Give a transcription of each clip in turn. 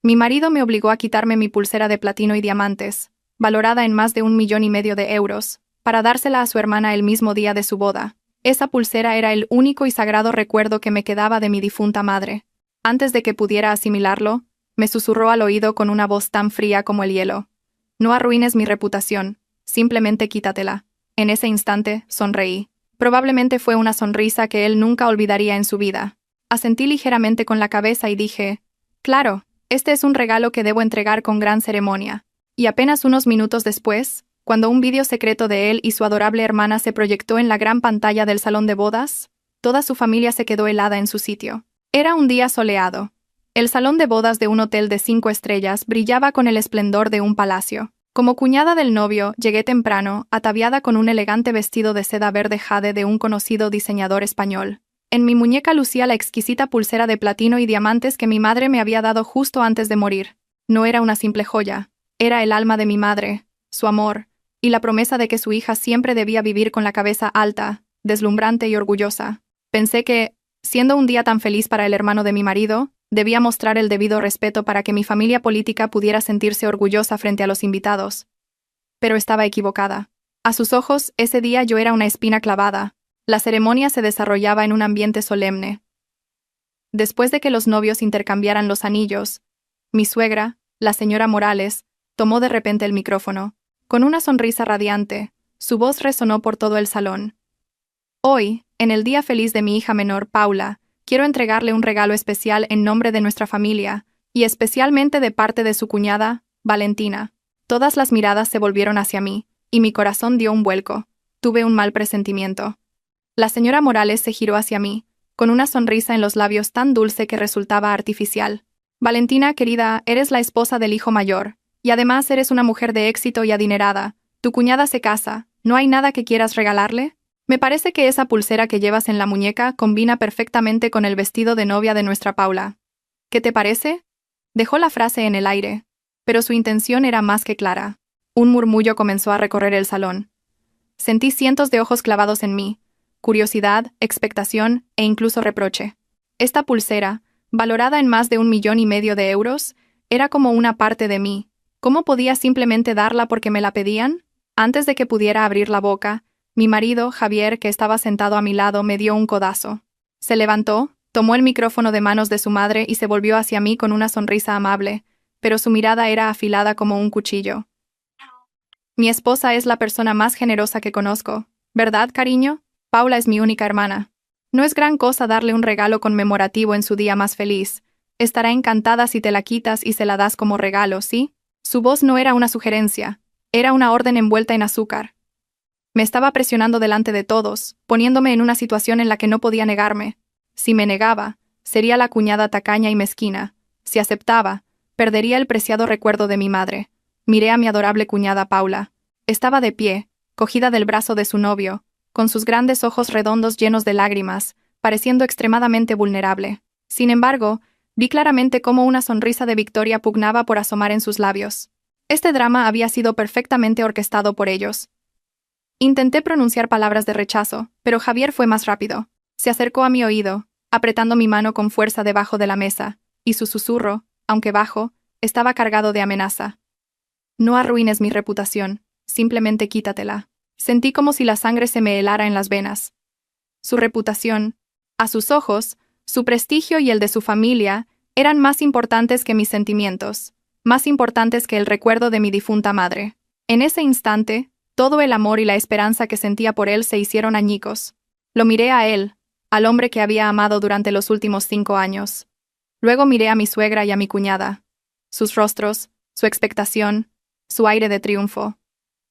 Mi marido me obligó a quitarme mi pulsera de platino y diamantes, valorada en más de 1,5 millones de euros, para dársela a su hermana el mismo día de su boda. Esa pulsera era el único y sagrado recuerdo que me quedaba de mi difunta madre. Antes de que pudiera asimilarlo, me susurró al oído con una voz tan fría como el hielo. No arruines mi reputación, simplemente quítatela. En ese instante, sonreí. Probablemente fue una sonrisa que él nunca olvidaría en su vida. Asentí ligeramente con la cabeza y dije, claro, este es un regalo que debo entregar con gran ceremonia. Y apenas unos minutos después, cuando un vídeo secreto de él y su adorable hermana se proyectó en la gran pantalla del salón de bodas, toda su familia se quedó helada en su sitio. Era un día soleado. El salón de bodas de un hotel de 5 estrellas brillaba con el esplendor de un palacio. Como cuñada del novio, llegué temprano, ataviada con un elegante vestido de seda verde jade de un conocido diseñador español. En mi muñeca lucía la exquisita pulsera de platino y diamantes que mi madre me había dado justo antes de morir. No era una simple joya, era el alma de mi madre, su amor, y la promesa de que su hija siempre debía vivir con la cabeza alta, deslumbrante y orgullosa. Pensé que, siendo un día tan feliz para el hermano de mi marido, debía mostrar el debido respeto para que mi familia política pudiera sentirse orgullosa frente a los invitados. Pero estaba equivocada. A sus ojos, ese día yo era una espina clavada. La ceremonia se desarrollaba en un ambiente solemne. Después de que los novios intercambiaran los anillos, mi suegra, la señora Morales, tomó de repente el micrófono. Con una sonrisa radiante, su voz resonó por todo el salón. Hoy, en el día feliz de mi hija menor, Paula, quiero entregarle un regalo especial en nombre de nuestra familia, y especialmente de parte de su cuñada, Valentina. Todas las miradas se volvieron hacia mí, y mi corazón dio un vuelco. Tuve un mal presentimiento. La señora Morales se giró hacia mí, con una sonrisa en los labios tan dulce que resultaba artificial. Valentina, querida, eres la esposa del hijo mayor, y además eres una mujer de éxito y adinerada. Tu cuñada se casa, ¿no hay nada que quieras regalarle? Me parece que esa pulsera que llevas en la muñeca combina perfectamente con el vestido de novia de nuestra Paula. ¿Qué te parece? Dejó la frase en el aire, pero su intención era más que clara. Un murmullo comenzó a recorrer el salón. Sentí cientos de ojos clavados en mí, curiosidad, expectación e incluso reproche. Esta pulsera, valorada en más de 1,5 millones de euros, era como una parte de mí. ¿Cómo podía simplemente darla porque me la pedían? Antes de que pudiera abrir la boca, mi marido, Javier, que estaba sentado a mi lado, me dio un codazo. Se levantó, tomó el micrófono de manos de su madre y se volvió hacia mí con una sonrisa amable, pero su mirada era afilada como un cuchillo. Mi esposa es la persona más generosa que conozco, ¿verdad, cariño? Paula es mi única hermana. No es gran cosa darle un regalo conmemorativo en su día más feliz. Estará encantada si te la quitas y se la das como regalo, ¿sí? Su voz no era una sugerencia, era una orden envuelta en azúcar. Me estaba presionando delante de todos, poniéndome en una situación en la que no podía negarme. Si me negaba, sería la cuñada tacaña y mezquina. Si aceptaba, perdería el preciado recuerdo de mi madre. Miré a mi adorable cuñada Paula. Estaba de pie, cogida del brazo de su novio, con sus grandes ojos redondos llenos de lágrimas, pareciendo extremadamente vulnerable. Sin embargo, vi claramente cómo una sonrisa de victoria pugnaba por asomar en sus labios. Este drama había sido perfectamente orquestado por ellos. Intenté pronunciar palabras de rechazo, pero Javier fue más rápido. Se acercó a mi oído, apretando mi mano con fuerza debajo de la mesa, y su susurro, aunque bajo, estaba cargado de amenaza. No arruines mi reputación, simplemente quítatela. Sentí como si la sangre se me helara en las venas. Su reputación, a sus ojos, su prestigio y el de su familia, eran más importantes que mis sentimientos, más importantes que el recuerdo de mi difunta madre. En ese instante, todo el amor y la esperanza que sentía por él se hicieron añicos. Lo miré a él, al hombre que había amado durante los últimos 5 años. Luego miré a mi suegra y a mi cuñada. Sus rostros, su expectación, su aire de triunfo.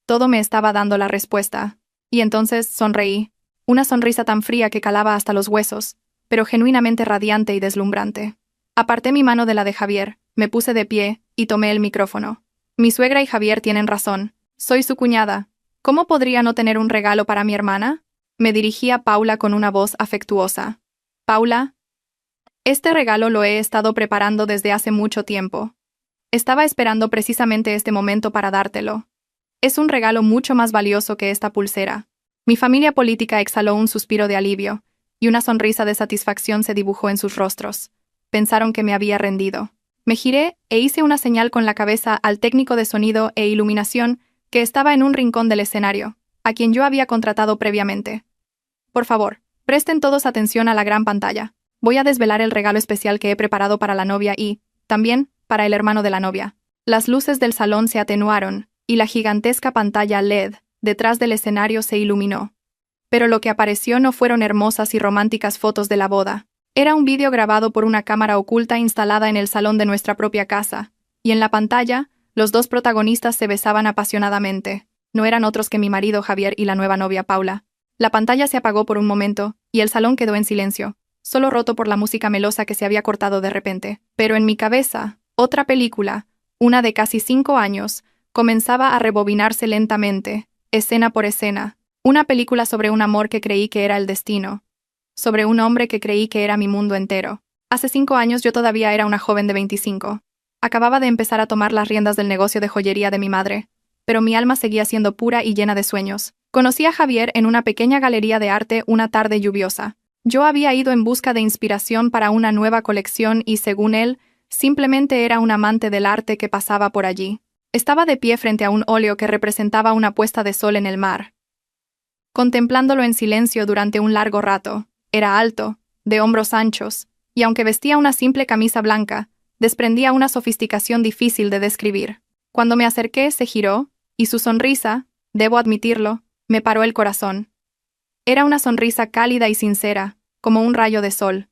Todo me estaba dando la respuesta. Y entonces sonreí, una sonrisa tan fría que calaba hasta los huesos, pero genuinamente radiante y deslumbrante. Aparté mi mano de la de Javier, me puse de pie y tomé el micrófono. Mi suegra y Javier tienen razón. Soy su cuñada. ¿Cómo podría no tener un regalo para mi hermana? Me dirigí a Paula con una voz afectuosa. Paula, este regalo lo he estado preparando desde hace mucho tiempo. Estaba esperando precisamente este momento para dártelo. Es un regalo mucho más valioso que esta pulsera. Mi familia política exhaló un suspiro de alivio, y una sonrisa de satisfacción se dibujó en sus rostros. Pensaron que me había rendido. Me giré e hice una señal con la cabeza al técnico de sonido e iluminación que estaba en un rincón del escenario, a quien yo había contratado previamente. Por favor, presten todos atención a la gran pantalla. Voy a desvelar el regalo especial que he preparado para la novia y, también, para el hermano de la novia. Las luces del salón se atenuaron, y la gigantesca pantalla LED, detrás del escenario, se iluminó. Pero lo que apareció no fueron hermosas y románticas fotos de la boda. Era un vídeo grabado por una cámara oculta instalada en el salón de nuestra propia casa, y en la pantalla, los dos protagonistas se besaban apasionadamente. No eran otros que mi marido Javier y la nueva novia Paula. La pantalla se apagó por un momento, y el salón quedó en silencio, solo roto por la música melosa que se había cortado de repente. Pero en mi cabeza, otra película, una de casi 5 años, comenzaba a rebobinarse lentamente, escena por escena. Una película sobre un amor que creí que era el destino. Sobre un hombre que creí que era mi mundo entero. Hace 5 años yo todavía era una joven de 25. Acababa de empezar a tomar las riendas del negocio de joyería de mi madre, pero mi alma seguía siendo pura y llena de sueños. Conocí a Javier en una pequeña galería de arte una tarde lluviosa. Yo había ido en busca de inspiración para una nueva colección y, según él, simplemente era un amante del arte que pasaba por allí. Estaba de pie frente a un óleo que representaba una puesta de sol en el mar, contemplándolo en silencio durante un largo rato. Era alto, de hombros anchos, y aunque vestía una simple camisa blanca, desprendía una sofisticación difícil de describir. Cuando me acerqué, se giró, y su sonrisa, debo admitirlo, me paró el corazón. Era una sonrisa cálida y sincera, como un rayo de sol.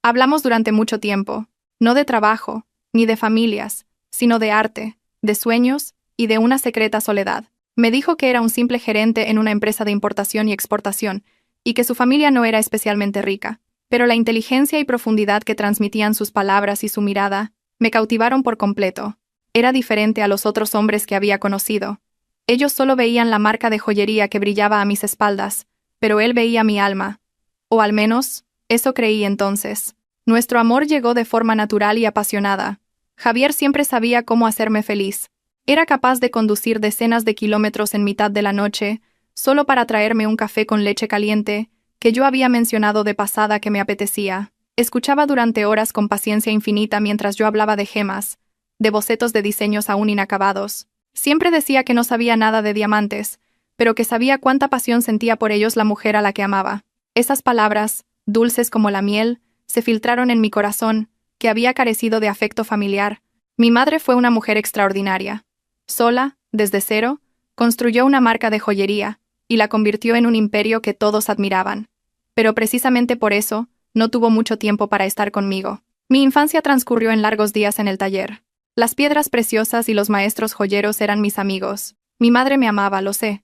Hablamos durante mucho tiempo, no de trabajo, ni de familias, sino de arte, de sueños y de una secreta soledad. Me dijo que era un simple gerente en una empresa de importación y exportación, y que su familia no era especialmente rica, pero la inteligencia y profundidad que transmitían sus palabras y su mirada me cautivaron por completo. Era diferente a los otros hombres que había conocido. Ellos solo veían la marca de joyería que brillaba a mis espaldas, pero él veía mi alma. O al menos, eso creí entonces. Nuestro amor llegó de forma natural y apasionada. Javier siempre sabía cómo hacerme feliz. Era capaz de conducir decenas de kilómetros en mitad de la noche, solo para traerme un café con leche caliente, que yo había mencionado de pasada que me apetecía. Escuchaba durante horas con paciencia infinita mientras yo hablaba de gemas, de bocetos de diseños aún inacabados. Siempre decía que no sabía nada de diamantes, pero que sabía cuánta pasión sentía por ellos la mujer a la que amaba. Esas palabras, dulces como la miel, se filtraron en mi corazón, que había carecido de afecto familiar. Mi madre fue una mujer extraordinaria. Sola, desde cero, construyó una marca de joyería, y la convirtió en un imperio que todos admiraban. Pero precisamente por eso, no tuvo mucho tiempo para estar conmigo. Mi infancia transcurrió en largos días en el taller. Las piedras preciosas y los maestros joyeros eran mis amigos. Mi madre me amaba, lo sé.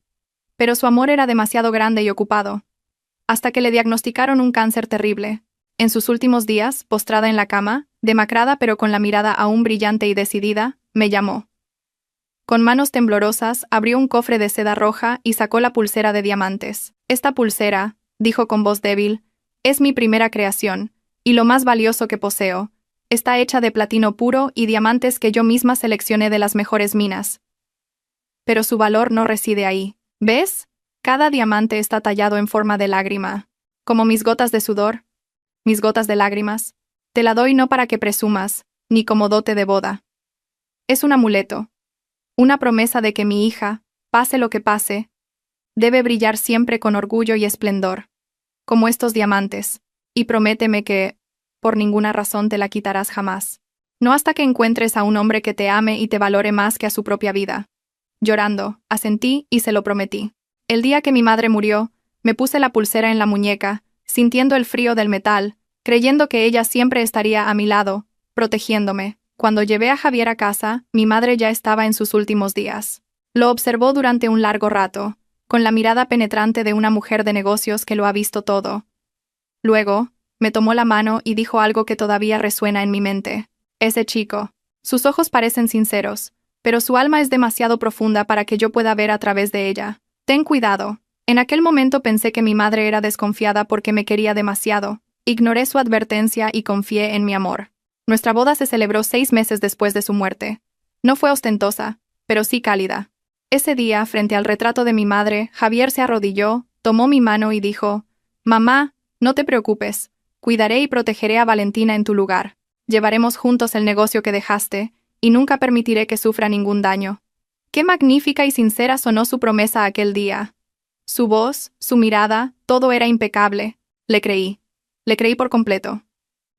Pero su amor era demasiado grande y ocupado. Hasta que le diagnosticaron un cáncer terrible. En sus últimos días, postrada en la cama, demacrada pero con la mirada aún brillante y decidida, me llamó. Con manos temblorosas, abrió un cofre de seda roja y sacó la pulsera de diamantes. Esta pulsera, dijo con voz débil, es mi primera creación, y lo más valioso que poseo. Está hecha de platino puro y diamantes que yo misma seleccioné de las mejores minas. Pero su valor no reside ahí. ¿Ves? Cada diamante está tallado en forma de lágrima. Como mis gotas de sudor, mis gotas de lágrimas. Te la doy no para que presumas, ni como dote de boda. Es un amuleto. Una promesa de que mi hija, pase lo que pase, debe brillar siempre con orgullo y esplendor, como estos diamantes, y prométeme que, por ninguna razón, te la quitarás jamás. No hasta que encuentres a un hombre que te ame y te valore más que a su propia vida. Llorando, asentí y se lo prometí. El día que mi madre murió, me puse la pulsera en la muñeca, sintiendo el frío del metal, creyendo que ella siempre estaría a mi lado, protegiéndome. Cuando llevé a Javier a casa, mi madre ya estaba en sus últimos días. Lo observó durante un largo rato, con la mirada penetrante de una mujer de negocios que lo ha visto todo. Luego, me tomó la mano y dijo algo que todavía resuena en mi mente. Ese chico. Sus ojos parecen sinceros, pero su alma es demasiado profunda para que yo pueda ver a través de ella. Ten cuidado. En aquel momento pensé que mi madre era desconfiada porque me quería demasiado. Ignoré su advertencia y confié en mi amor. Nuestra boda se celebró 6 meses después de su muerte. No fue ostentosa, pero sí cálida. Ese día, frente al retrato de mi madre, Javier se arrodilló, tomó mi mano y dijo, «Mamá, no te preocupes, cuidaré y protegeré a Valentina en tu lugar». Llevaremos juntos el negocio que dejaste, y nunca permitiré que sufra ningún daño. Qué magnífica y sincera sonó su promesa aquel día. Su voz, su mirada, todo era impecable. Le creí. Le creí por completo.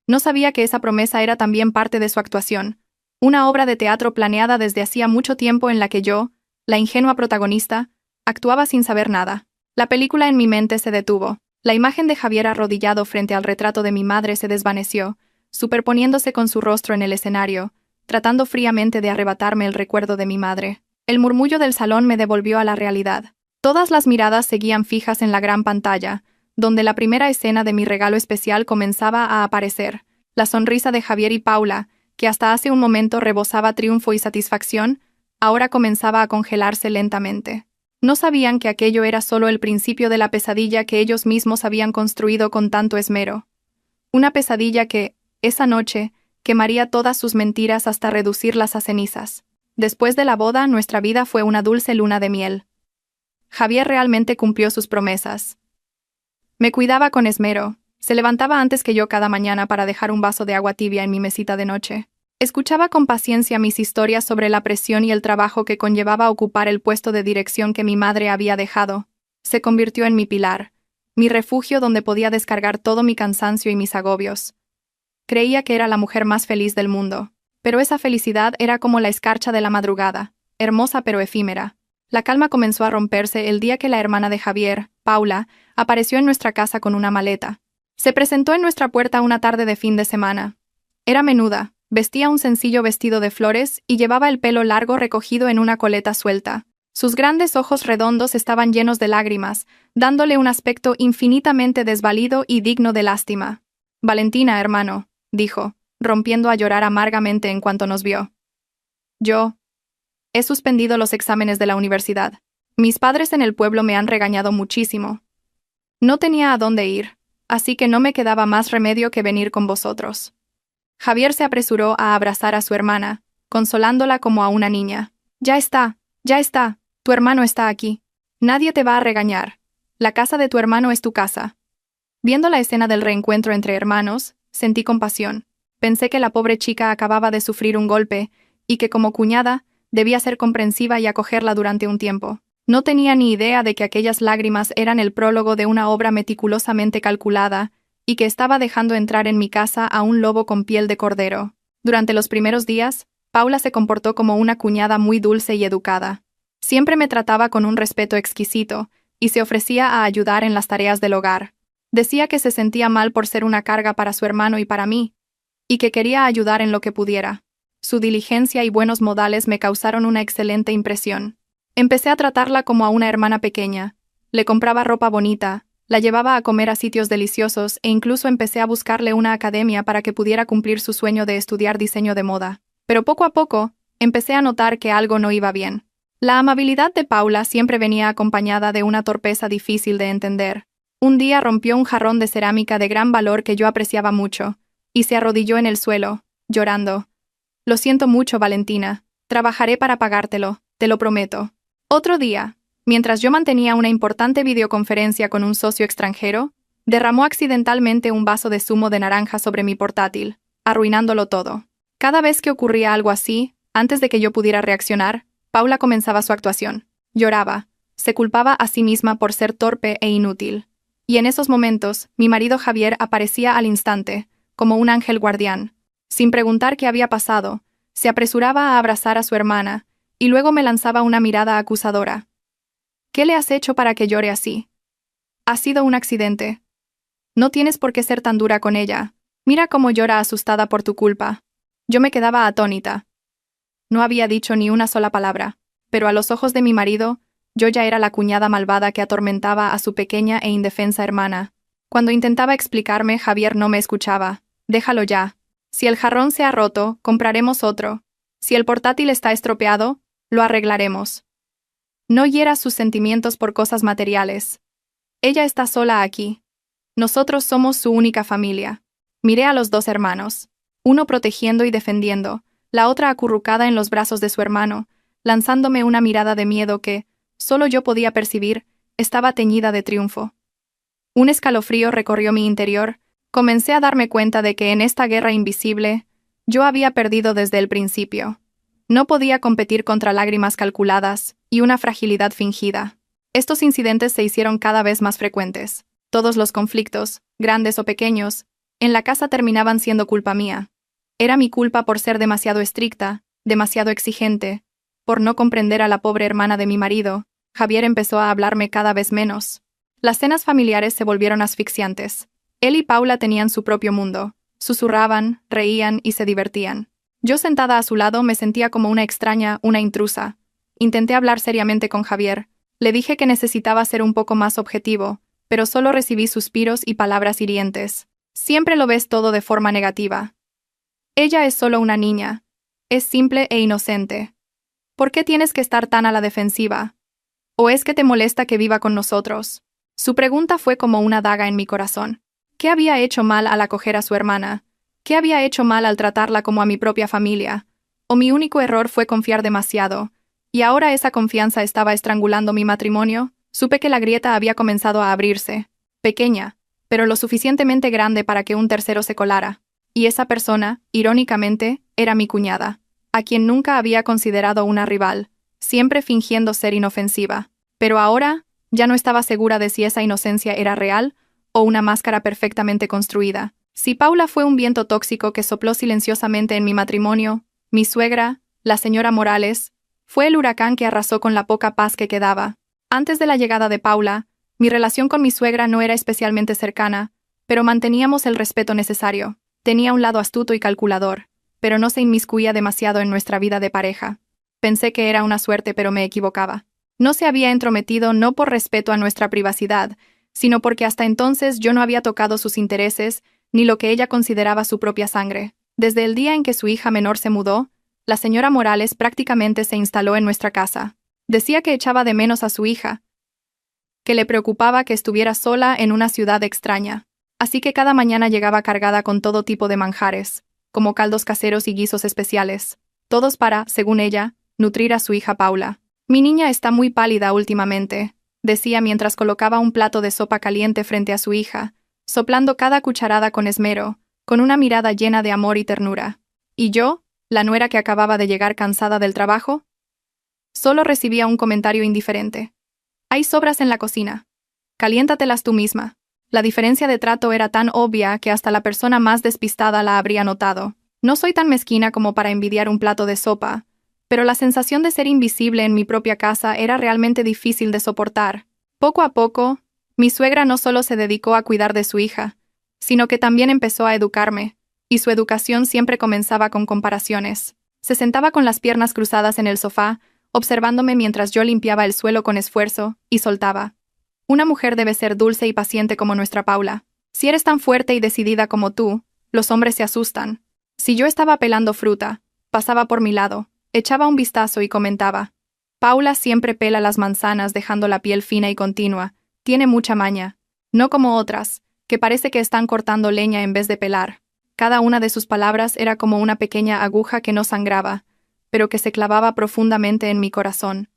No sabía que esa promesa era también parte de su actuación, una obra de teatro planeada desde hacía mucho tiempo en la que yo, la ingenua protagonista, actuaba sin saber nada. La película en mi mente se detuvo. La imagen de Javier arrodillado frente al retrato de mi madre se desvaneció, superponiéndose con su rostro en el escenario, tratando fríamente de arrebatarme el recuerdo de mi madre. El murmullo del salón me devolvió a la realidad. Todas las miradas seguían fijas en la gran pantalla, donde la primera escena de mi regalo especial comenzaba a aparecer. La sonrisa de Javier y Paula, que hasta hace un momento rebosaba triunfo y satisfacción, ahora comenzaba a congelarse lentamente. No sabían que aquello era solo el principio de la pesadilla que ellos mismos habían construido con tanto esmero. Una pesadilla que, esa noche, quemaría todas sus mentiras hasta reducirlas a cenizas. Después de la boda, nuestra vida fue una dulce luna de miel. Javier realmente cumplió sus promesas. Me cuidaba con esmero. Se levantaba antes que yo cada mañana para dejar un vaso de agua tibia en mi mesita de noche. Escuchaba con paciencia mis historias sobre la presión y el trabajo que conllevaba ocupar el puesto de dirección que mi madre había dejado. Se convirtió en mi pilar, mi refugio donde podía descargar todo mi cansancio y mis agobios. Creía que era la mujer más feliz del mundo, pero esa felicidad era como la escarcha de la madrugada, hermosa pero efímera. La calma comenzó a romperse el día que la hermana de Javier, Paula, apareció en nuestra casa con una maleta. Se presentó en nuestra puerta una tarde de fin de semana. Era menuda, vestía un sencillo vestido de flores y llevaba el pelo largo recogido en una coleta suelta. Sus grandes ojos redondos estaban llenos de lágrimas, dándole un aspecto infinitamente desvalido y digno de lástima. «Valentina, hermano», dijo, rompiendo a llorar amargamente en cuanto nos vio. He suspendido los exámenes de la universidad. Mis padres en el pueblo me han regañado muchísimo. No tenía a dónde ir, así que no me quedaba más remedio que venir con vosotros. Javier se apresuró a abrazar a su hermana, consolándola como a una niña. Ya está, tu hermano está aquí. Nadie te va a regañar. La casa de tu hermano es tu casa. Viendo la escena del reencuentro entre hermanos, sentí compasión. Pensé que la pobre chica acababa de sufrir un golpe, y que como cuñada, debía ser comprensiva y acogerla durante un tiempo. No tenía ni idea de que aquellas lágrimas eran el prólogo de una obra meticulosamente calculada, y que estaba dejando entrar en mi casa a un lobo con piel de cordero. Durante los primeros días, Paula se comportó como una cuñada muy dulce y educada. Siempre me trataba con un respeto exquisito, y se ofrecía a ayudar en las tareas del hogar. Decía que se sentía mal por ser una carga para su hermano y para mí, y que quería ayudar en lo que pudiera. Su diligencia y buenos modales me causaron una excelente impresión. Empecé a tratarla como a una hermana pequeña. Le compraba ropa bonita, la llevaba a comer a sitios deliciosos e incluso empecé a buscarle una academia para que pudiera cumplir su sueño de estudiar diseño de moda. Pero poco a poco, empecé a notar que algo no iba bien. La amabilidad de Paula siempre venía acompañada de una torpeza difícil de entender. Un día rompió un jarrón de cerámica de gran valor que yo apreciaba mucho, y se arrodilló en el suelo, llorando. Lo siento mucho, Valentina. Trabajaré para pagártelo, te lo prometo. Otro día, mientras yo mantenía una importante videoconferencia con un socio extranjero, derramó accidentalmente un vaso de zumo de naranja sobre mi portátil, arruinándolo todo. Cada vez que ocurría algo así, antes de que yo pudiera reaccionar, Paula comenzaba su actuación. Lloraba, se culpaba a sí misma por ser torpe e inútil. Y en esos momentos, mi marido Javier aparecía al instante, como un ángel guardián. Sin preguntar qué había pasado, se apresuraba a abrazar a su hermana, y luego me lanzaba una mirada acusadora. ¿Qué le has hecho para que llore así? Ha sido un accidente. No tienes por qué ser tan dura con ella. Mira cómo llora asustada por tu culpa. Yo me quedaba atónita. No había dicho ni una sola palabra, pero a los ojos de mi marido, yo ya era la cuñada malvada que atormentaba a su pequeña e indefensa hermana. Cuando intentaba explicarme, Javier no me escuchaba. Déjalo ya. Si el jarrón se ha roto, compraremos otro. Si el portátil está estropeado, lo arreglaremos. No hieras sus sentimientos por cosas materiales. Ella está sola aquí. Nosotros somos su única familia. Miré a los dos hermanos, uno protegiendo y defendiendo, la otra acurrucada en los brazos de su hermano, lanzándome una mirada de miedo que, solo yo podía percibir, estaba teñida de triunfo. Un escalofrío recorrió mi interior. Comencé a darme cuenta de que en esta guerra invisible, Yo había perdido desde el principio. No podía competir contra lágrimas calculadas y una fragilidad fingida. Estos incidentes se hicieron cada vez más frecuentes. Todos los conflictos, grandes o pequeños, en la casa terminaban siendo culpa mía. Era mi culpa por ser demasiado estricta, demasiado exigente, por no comprender a la pobre hermana de mi marido. Javier empezó a hablarme cada vez menos. Las cenas familiares se volvieron asfixiantes. Él y Paula tenían su propio mundo. Susurraban, reían y se divertían. Yo sentada a su lado me sentía como una extraña, una intrusa. Intenté hablar seriamente con Javier. Le dije que necesitaba ser un poco más objetivo, pero solo recibí suspiros y palabras hirientes. Siempre lo ves todo de forma negativa. Ella es solo una niña. Es simple e inocente. ¿Por qué tienes que estar tan a la defensiva? ¿O es que te molesta que viva con nosotros? Su pregunta fue como una daga en mi corazón. ¿Qué había hecho mal al acoger a su hermana? ¿Qué había hecho mal al tratarla como a mi propia familia? ¿O mi único error fue confiar demasiado? ¿Y ahora esa confianza estaba estrangulando mi matrimonio? Supe que la grieta había comenzado a abrirse. Pequeña, pero lo suficientemente grande para que un tercero se colara. Y esa persona, irónicamente, era mi cuñada, a quien nunca había considerado una rival, siempre fingiendo ser inofensiva. Pero ahora, ya no estaba segura de si esa inocencia era real o una máscara perfectamente construida. Si Paula fue un viento tóxico que sopló silenciosamente en mi matrimonio, mi suegra, la señora Morales, fue el huracán que arrasó con la poca paz que quedaba. Antes de la llegada de Paula, mi relación con mi suegra no era especialmente cercana, pero manteníamos el respeto necesario. Tenía un lado astuto y calculador, pero no se inmiscuía demasiado en nuestra vida de pareja. Pensé que era una suerte, pero me equivocaba. No se había entrometido no por respeto a nuestra privacidad, sino porque hasta entonces yo no había tocado sus intereses ni lo que ella consideraba su propia sangre. Desde el día en que su hija menor se mudó, la señora Morales prácticamente se instaló en nuestra casa. Decía que echaba de menos a su hija, que le preocupaba que estuviera sola en una ciudad extraña. Así que cada mañana llegaba cargada con todo tipo de manjares, como caldos caseros y guisos especiales, todos para, según ella, nutrir a su hija Paula. Mi niña está muy pálida últimamente, decía mientras colocaba un plato de sopa caliente frente a su hija, soplando cada cucharada con esmero, con una mirada llena de amor y ternura. ¿Y yo, la nuera que acababa de llegar cansada del trabajo? Solo recibía un comentario indiferente. Hay sobras en la cocina. Caliéntatelas tú misma. La diferencia de trato era tan obvia que hasta la persona más despistada la habría notado. No soy tan mezquina como para envidiar un plato de sopa, pero la sensación de ser invisible en mi propia casa era realmente difícil de soportar. Poco a poco, mi suegra no solo se dedicó a cuidar de su hija, sino que también empezó a educarme, y su educación siempre comenzaba con comparaciones. Se sentaba con las piernas cruzadas en el sofá, observándome mientras yo limpiaba el suelo con esfuerzo, y soltaba. Una mujer debe ser dulce y paciente como nuestra Paula. Si eres tan fuerte y decidida como tú, los hombres se asustan. Si yo estaba pelando fruta, pasaba por mi lado, echaba un vistazo y comentaba. Paula siempre pela las manzanas dejando la piel fina y continua, tiene mucha maña. No como otras, que parece que están cortando leña en vez de pelar. Cada una de sus palabras era como una pequeña aguja que no sangraba, pero que se clavaba profundamente en mi corazón.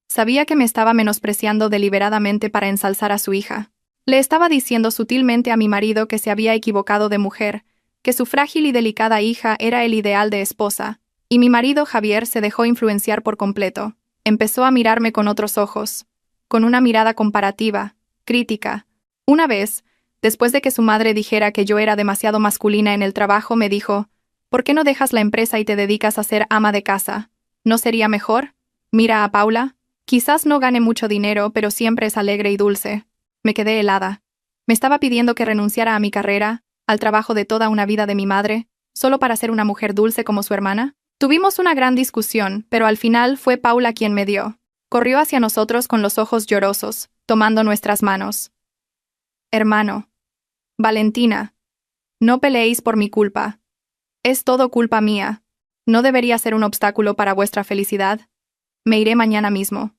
Sabía que me estaba menospreciando deliberadamente para ensalzar a su hija. Le estaba diciendo sutilmente a mi marido que se había equivocado de mujer, que su frágil y delicada hija era el ideal de esposa, y mi marido Javier se dejó influenciar por completo. Empezó a mirarme con otros ojos, con una mirada comparativa, crítica. Una vez, después de que su madre dijera que yo era demasiado masculina en el trabajo, me dijo, ¿por qué no dejas la empresa y te dedicas a ser ama de casa? ¿No sería mejor? Mira a Paula. Quizás no gane mucho dinero, pero siempre es alegre y dulce. Me quedé helada. Me estaba pidiendo que renunciara a mi carrera, al trabajo de toda una vida de mi madre, solo para ser una mujer dulce como su hermana. Tuvimos una gran discusión, pero al final fue Paula quien me dio. Corrió hacia nosotros con los ojos llorosos, tomando nuestras manos. Hermano. Valentina. No peleéis por mi culpa. Es todo culpa mía. ¿No debería ser un obstáculo para vuestra felicidad? Me iré mañana mismo.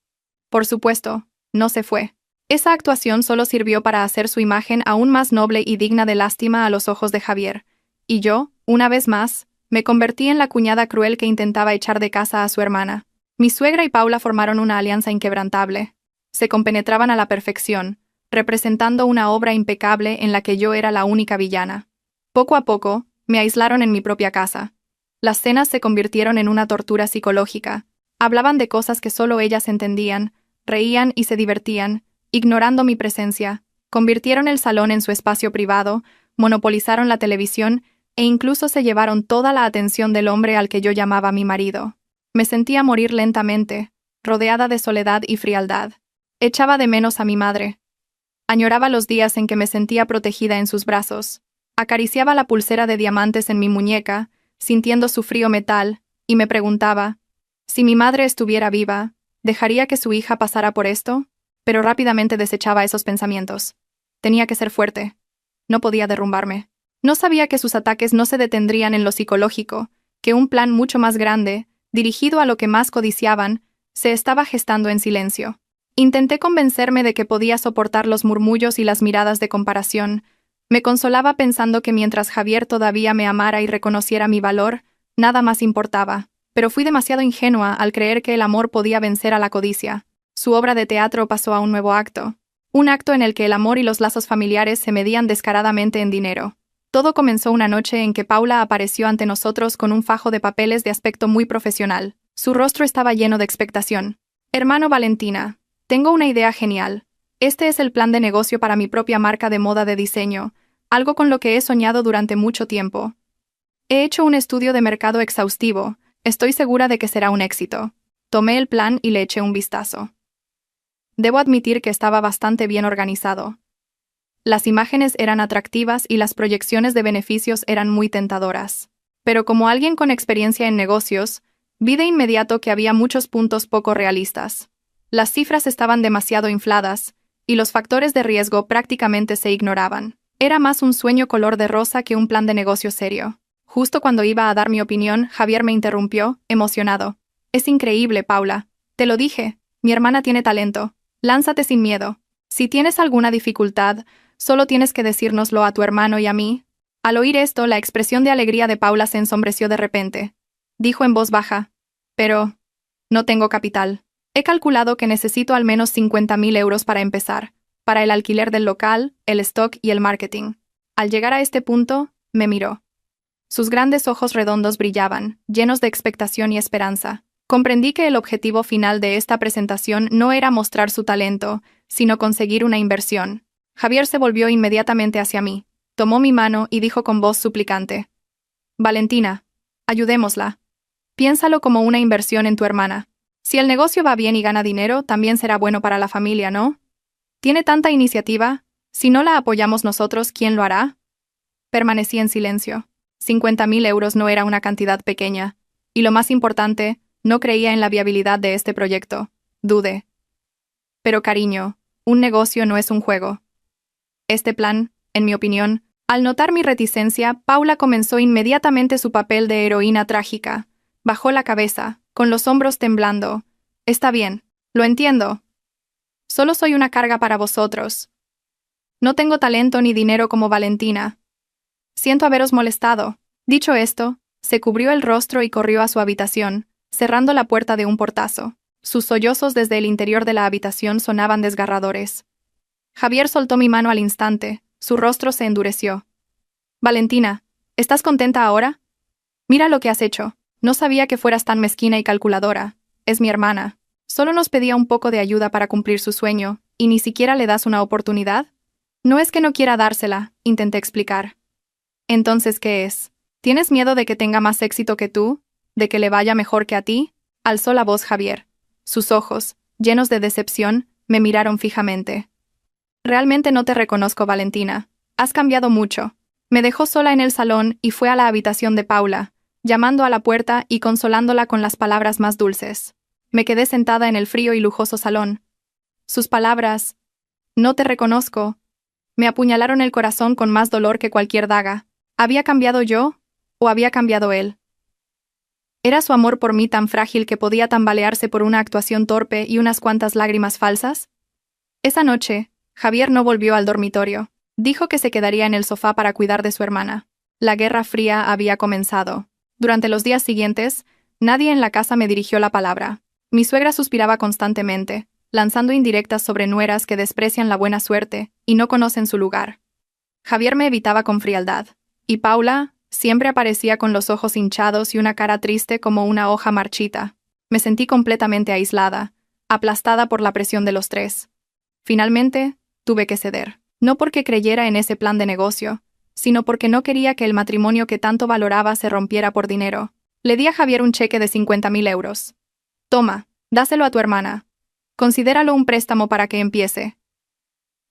Por supuesto, no se fue. Esa actuación solo sirvió para hacer su imagen aún más noble y digna de lástima a los ojos de Javier. Y yo, una vez más, me convertí en la cuñada cruel que intentaba echar de casa a su hermana. Mi suegra y Paula formaron una alianza inquebrantable. Se compenetraban a la perfección, representando una obra impecable en la que yo era la única villana. Poco a poco, me aislaron en mi propia casa. Las cenas se convirtieron en una tortura psicológica. Hablaban de cosas que solo ellas entendían, reían y se divertían, ignorando mi presencia. Convirtieron el salón en su espacio privado, monopolizaron la televisión e incluso se llevaron toda la atención del hombre al que yo llamaba mi marido. Me sentía morir lentamente, rodeada de soledad y frialdad. Echaba de menos a mi madre. Añoraba los días en que me sentía protegida en sus brazos. Acariciaba la pulsera de diamantes en mi muñeca, sintiendo su frío metal, y me preguntaba, si mi madre estuviera viva, ¿dejaría que su hija pasara por esto? Pero rápidamente desechaba esos pensamientos. Tenía que ser fuerte. No podía derrumbarme. No sabía que sus ataques no se detendrían en lo psicológico, que un plan mucho más grande, dirigido a lo que más codiciaban, se estaba gestando en silencio. Intenté convencerme de que podía soportar los murmullos y las miradas de comparación. Me consolaba pensando que mientras Javier todavía me amara y reconociera mi valor, nada más importaba. Pero fui demasiado ingenua al creer que el amor podía vencer a la codicia. Su obra de teatro pasó a un nuevo acto. Un acto en el que el amor y los lazos familiares se medían descaradamente en dinero. Todo comenzó una noche en que Paula apareció ante nosotros con un fajo de papeles de aspecto muy profesional. Su rostro estaba lleno de expectación. «Hermano Valentina, tengo una idea genial. Este es el plan de negocio para mi propia marca de moda de diseño, algo con lo que he soñado durante mucho tiempo. He hecho un estudio de mercado exhaustivo, estoy segura de que será un éxito». Tomé el plan y le eché un vistazo. Debo admitir que estaba bastante bien organizado. Las imágenes eran atractivas y las proyecciones de beneficios eran muy tentadoras. Pero como alguien con experiencia en negocios, vi de inmediato que había muchos puntos poco realistas. Las cifras estaban demasiado infladas, y los factores de riesgo prácticamente se ignoraban. Era más un sueño color de rosa que un plan de negocio serio. Justo cuando iba a dar mi opinión, Javier me interrumpió, emocionado. «Es increíble, Paula. Te lo dije, mi hermana tiene talento. Lánzate sin miedo. Si tienes alguna dificultad, solo tienes que decírnoslo a tu hermano y a mí». Al oír esto, la expresión de alegría de Paula se ensombreció de repente. Dijo en voz baja, «Pero no tengo capital. He calculado que necesito al menos 50.000 euros para empezar, para el alquiler del local, el stock y el marketing». Al llegar a este punto, me miró. Sus grandes ojos redondos brillaban, llenos de expectación y esperanza. Comprendí que el objetivo final de esta presentación no era mostrar su talento, sino conseguir una inversión. Javier se volvió inmediatamente hacia mí, tomó mi mano y dijo con voz suplicante, «Valentina, ayudémosla. Piénsalo como una inversión en tu hermana. Si el negocio va bien y gana dinero, también será bueno para la familia, ¿no? Tiene tanta iniciativa. Si no la apoyamos nosotros, ¿quién lo hará?» Permanecí en silencio. 50.000 euros no era una cantidad pequeña. Y lo más importante, no creía en la viabilidad de este proyecto. Dudé. Pero cariño, un negocio no es un juego. Este plan, en mi opinión, al notar mi reticencia, Paula comenzó inmediatamente su papel de heroína trágica. Bajó la cabeza, con los hombros temblando. «Está bien, lo entiendo. Solo soy una carga para vosotros. No tengo talento ni dinero como Valentina. Siento haberos molestado». Dicho esto, se cubrió el rostro y corrió a su habitación, cerrando la puerta de un portazo. Sus sollozos desde el interior de la habitación sonaban desgarradores. Javier soltó mi mano al instante, su rostro se endureció. «Valentina, ¿estás contenta ahora? Mira lo que has hecho. No sabía que fueras tan mezquina y calculadora. Es mi hermana. Solo nos pedía un poco de ayuda para cumplir su sueño, ¿y ni siquiera le das una oportunidad?» «No es que no quiera dársela», intenté explicar. «Entonces, ¿qué es? ¿Tienes miedo de que tenga más éxito que tú? ¿De que le vaya mejor que a ti?» Alzó la voz Javier. Sus ojos, llenos de decepción, me miraron fijamente. «Realmente no te reconozco, Valentina. Has cambiado mucho». Me dejó sola en el salón y fue a la habitación de Paula, llamando a la puerta y consolándola con las palabras más dulces. Me quedé sentada en el frío y lujoso salón. Sus palabras, «no te reconozco», me apuñalaron el corazón con más dolor que cualquier daga. ¿Había cambiado yo? ¿O había cambiado él? ¿Era su amor por mí tan frágil que podía tambalearse por una actuación torpe y unas cuantas lágrimas falsas? Esa noche, Javier no volvió al dormitorio. Dijo que se quedaría en el sofá para cuidar de su hermana. La Guerra Fría había comenzado. Durante los días siguientes, nadie en la casa me dirigió la palabra. Mi suegra suspiraba constantemente, lanzando indirectas sobre nueras que desprecian la buena suerte y no conocen su lugar. Javier me evitaba con frialdad. Y Paula, Siempre aparecía con los ojos hinchados y una cara triste como una hoja marchita. Me sentí completamente aislada, aplastada por la presión de los tres. Finalmente, tuve que ceder. No porque creyera en ese plan de negocio, sino porque no quería que el matrimonio que tanto valoraba se rompiera por dinero. Le di a Javier un cheque de 50.000 euros. Toma, dáselo a tu hermana. Considéralo un préstamo para que empiece.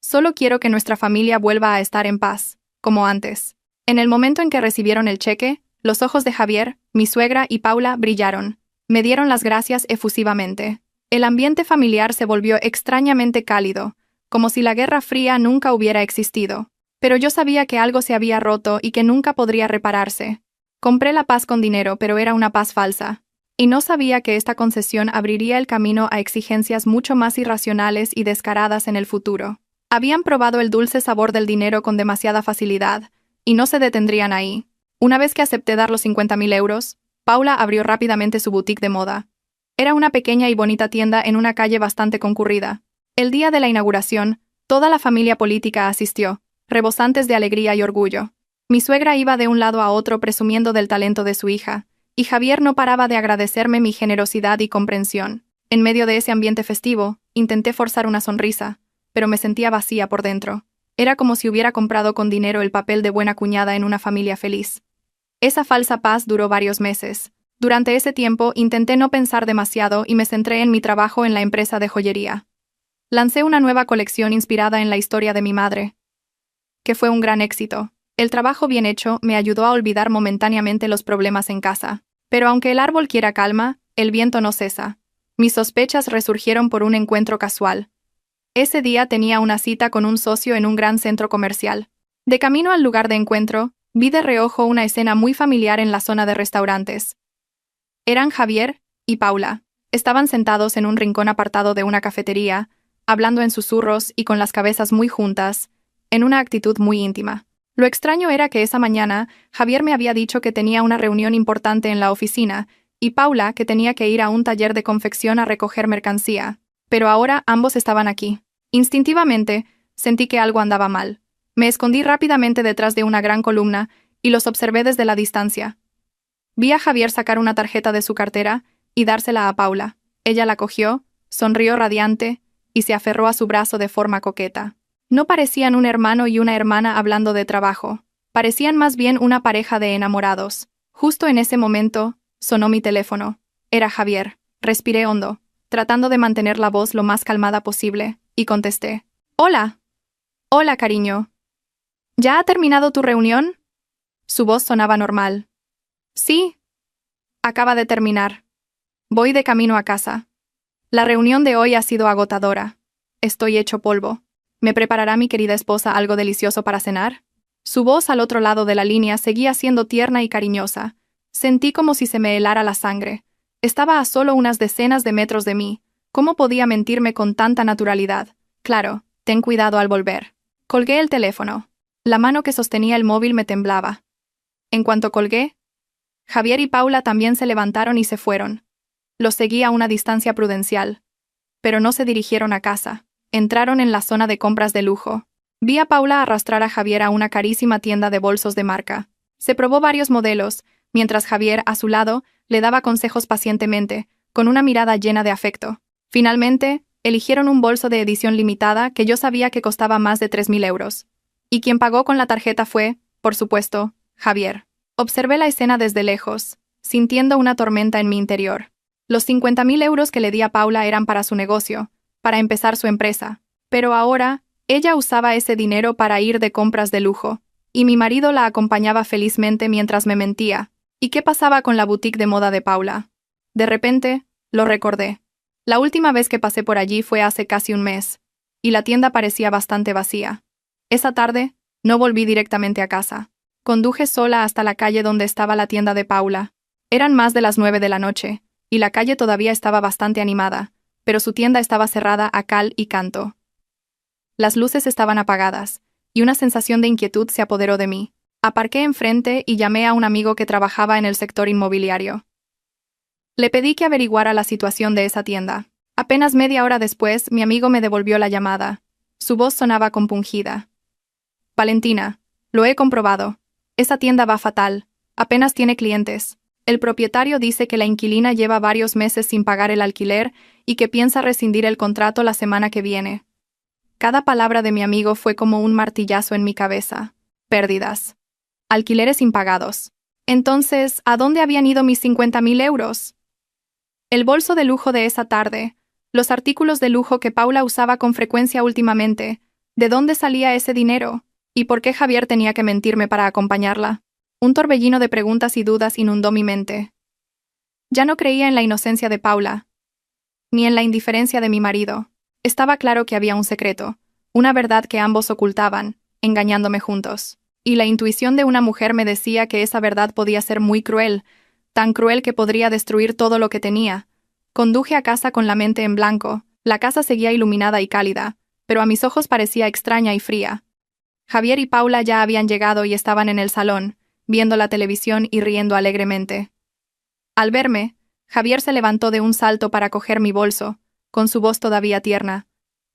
Solo quiero que nuestra familia vuelva a estar en paz, como antes. En el momento en que recibieron el cheque, los ojos de Javier, mi suegra y Paula brillaron. Me dieron las gracias efusivamente. El ambiente familiar se volvió extrañamente cálido, como si la Guerra Fría nunca hubiera existido. Pero yo sabía que algo se había roto y que nunca podría repararse. Compré la paz con dinero, pero era una paz falsa. Y no sabía que esta concesión abriría el camino a exigencias mucho más irracionales y descaradas en el futuro. Habían probado el dulce sabor del dinero con demasiada facilidad, y no se detendrían ahí. Una vez que acepté dar los 50.000 euros, Paula abrió rápidamente su boutique de moda. Era una pequeña y bonita tienda en una calle bastante concurrida. El día de la inauguración, toda la familia política asistió, rebosantes de alegría y orgullo. Mi suegra iba de un lado a otro presumiendo del talento de su hija, y Javier no paraba de agradecerme mi generosidad y comprensión. En medio de ese ambiente festivo, intenté forzar una sonrisa, pero me sentía vacía por dentro. Era como si hubiera comprado con dinero el papel de buena cuñada en una familia feliz. Esa falsa paz duró varios meses. Durante ese tiempo intenté no pensar demasiado y me centré en mi trabajo en la empresa de joyería. Lancé una nueva colección inspirada en la historia de mi madre, que fue un gran éxito. El trabajo bien hecho me ayudó a olvidar momentáneamente los problemas en casa. Pero aunque el árbol quiera calma, el viento no cesa. Mis sospechas resurgieron por un encuentro casual. Ese día tenía una cita con un socio en un gran centro comercial. De camino al lugar de encuentro, vi de reojo una escena muy familiar en la zona de restaurantes. Eran Javier y Paula. Estaban sentados en un rincón apartado de una cafetería, hablando en susurros y con las cabezas muy juntas, en una actitud muy íntima. Lo extraño era que esa mañana Javier me había dicho que tenía una reunión importante en la oficina y Paula que tenía que ir a un taller de confección a recoger mercancía. Pero ahora ambos estaban aquí. Instintivamente, sentí que algo andaba mal. Me escondí rápidamente detrás de una gran columna y los observé desde la distancia. Vi a Javier sacar una tarjeta de su cartera y dársela a Paula. Ella la cogió, sonrió radiante y se aferró a su brazo de forma coqueta. No parecían un hermano y una hermana hablando de trabajo. Parecían más bien una pareja de enamorados. Justo en ese momento, sonó mi teléfono. Era Javier. Respiré hondo, tratando de mantener la voz lo más calmada posible, y contesté. «Hola». «Hola, cariño». «¿Ya ha terminado tu reunión?» Su voz sonaba normal. «Sí. Acaba de terminar. Voy de camino a casa. La reunión de hoy ha sido agotadora. Estoy hecho polvo. ¿Me preparará mi querida esposa algo delicioso para cenar?» Su voz al otro lado de la línea seguía siendo tierna y cariñosa. Sentí como si se me helara la sangre. Estaba a solo unas decenas de metros de mí. ¿Cómo podía mentirme con tanta naturalidad? Claro, ten cuidado al volver. Colgué el teléfono. La mano que sostenía el móvil me temblaba. En cuanto colgué, Javier y Paula también se levantaron y se fueron. Los seguí a una distancia prudencial. Pero no se dirigieron a casa. Entraron en la zona de compras de lujo. Vi a Paula arrastrar a Javier a una carísima tienda de bolsos de marca. Se probó varios modelos, mientras Javier, a su lado, le daba consejos pacientemente, con una mirada llena de afecto. Finalmente, eligieron un bolso de edición limitada que yo sabía que costaba más de 3.000 euros. Y quien pagó con la tarjeta fue, por supuesto, Javier. Observé la escena desde lejos, sintiendo una tormenta en mi interior. Los 50.000 euros que le di a Paula eran para su negocio, para empezar su empresa. Pero ahora, ella usaba ese dinero para ir de compras de lujo, y mi marido la acompañaba felizmente mientras me mentía. ¿Y qué pasaba con la boutique de moda de Paula? De repente, lo recordé. La última vez que pasé por allí fue hace casi un mes, y la tienda parecía bastante vacía. Esa tarde, no volví directamente a casa. Conduje sola hasta la calle donde estaba la tienda de Paula. Eran más de las 9 de la noche, y la calle todavía estaba bastante animada, pero su tienda estaba cerrada a cal y canto. Las luces estaban apagadas, y una sensación de inquietud se apoderó de mí. Aparqué enfrente y llamé a un amigo que trabajaba en el sector inmobiliario. Le pedí que averiguara la situación de esa tienda. Apenas media hora después, mi amigo me devolvió la llamada. Su voz sonaba compungida. «Valentina, lo he comprobado. Esa tienda va fatal. Apenas tiene clientes. El propietario dice que la inquilina lleva varios meses sin pagar el alquiler y que piensa rescindir el contrato la semana que viene. Cada palabra de mi amigo fue como un martillazo en mi cabeza. Pérdidas. Alquileres impagados. Entonces, ¿a dónde habían ido mis 50.000 euros? El bolso de lujo de esa tarde, los artículos de lujo que Paula usaba con frecuencia últimamente, ¿de dónde salía ese dinero? ¿Y por qué Javier tenía que mentirme para acompañarla? Un torbellino de preguntas y dudas inundó mi mente. Ya no creía en la inocencia de Paula, ni en la indiferencia de mi marido. Estaba claro que había un secreto, una verdad que ambos ocultaban, engañándome juntos. Y la intuición de una mujer me decía que esa verdad podía ser muy cruel, tan cruel que podría destruir todo lo que tenía. Conduje a casa con la mente en blanco. La casa seguía iluminada y cálida, pero a mis ojos parecía extraña y fría. Javier y Paula ya habían llegado y estaban en el salón, viendo la televisión y riendo alegremente. Al verme, Javier se levantó de un salto para coger mi bolso, con su voz todavía tierna.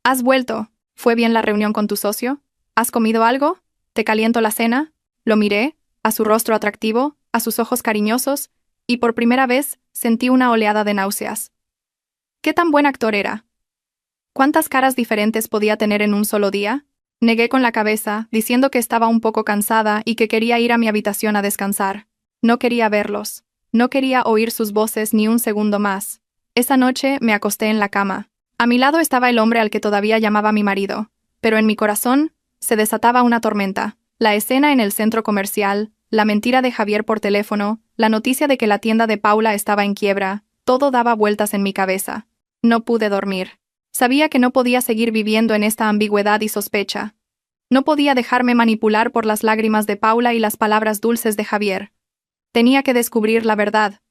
¿Has vuelto? ¿Fue bien la reunión con tu socio? ¿Has comido algo? ¿Te caliento la cena? Lo miré, a su rostro atractivo, a sus ojos cariñosos, y por primera vez sentí una oleada de náuseas. ¿Qué tan buen actor era? ¿Cuántas caras diferentes podía tener en un solo día? Negué con la cabeza, diciendo que estaba un poco cansada y que quería ir a mi habitación a descansar. No quería verlos. No quería oír sus voces ni un segundo más. Esa noche me acosté en la cama. A mi lado estaba el hombre al que todavía llamaba mi marido, pero en mi corazón se desataba una tormenta. La escena en el centro comercial, la mentira de Javier por teléfono, la noticia de que la tienda de Paula estaba en quiebra, todo daba vueltas en mi cabeza. No pude dormir. Sabía que no podía seguir viviendo en esta ambigüedad y sospecha. No podía dejarme manipular por las lágrimas de Paula y las palabras dulces de Javier. Tenía que descubrir la verdad.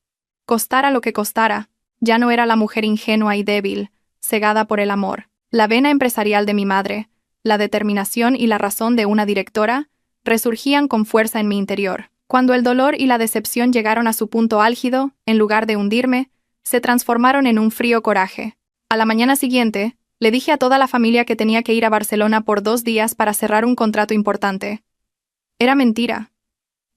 Costara lo que costara, ya no era la mujer ingenua y débil, cegada por el amor. La vena empresarial de mi madre, la determinación y la razón de una directora, resurgían con fuerza en mi interior. Cuando el dolor y la decepción llegaron a su punto álgido, en lugar de hundirme, se transformaron en un frío coraje. A la mañana siguiente, le dije a toda la familia que tenía que ir a Barcelona por 2 días para cerrar un contrato importante. Era mentira.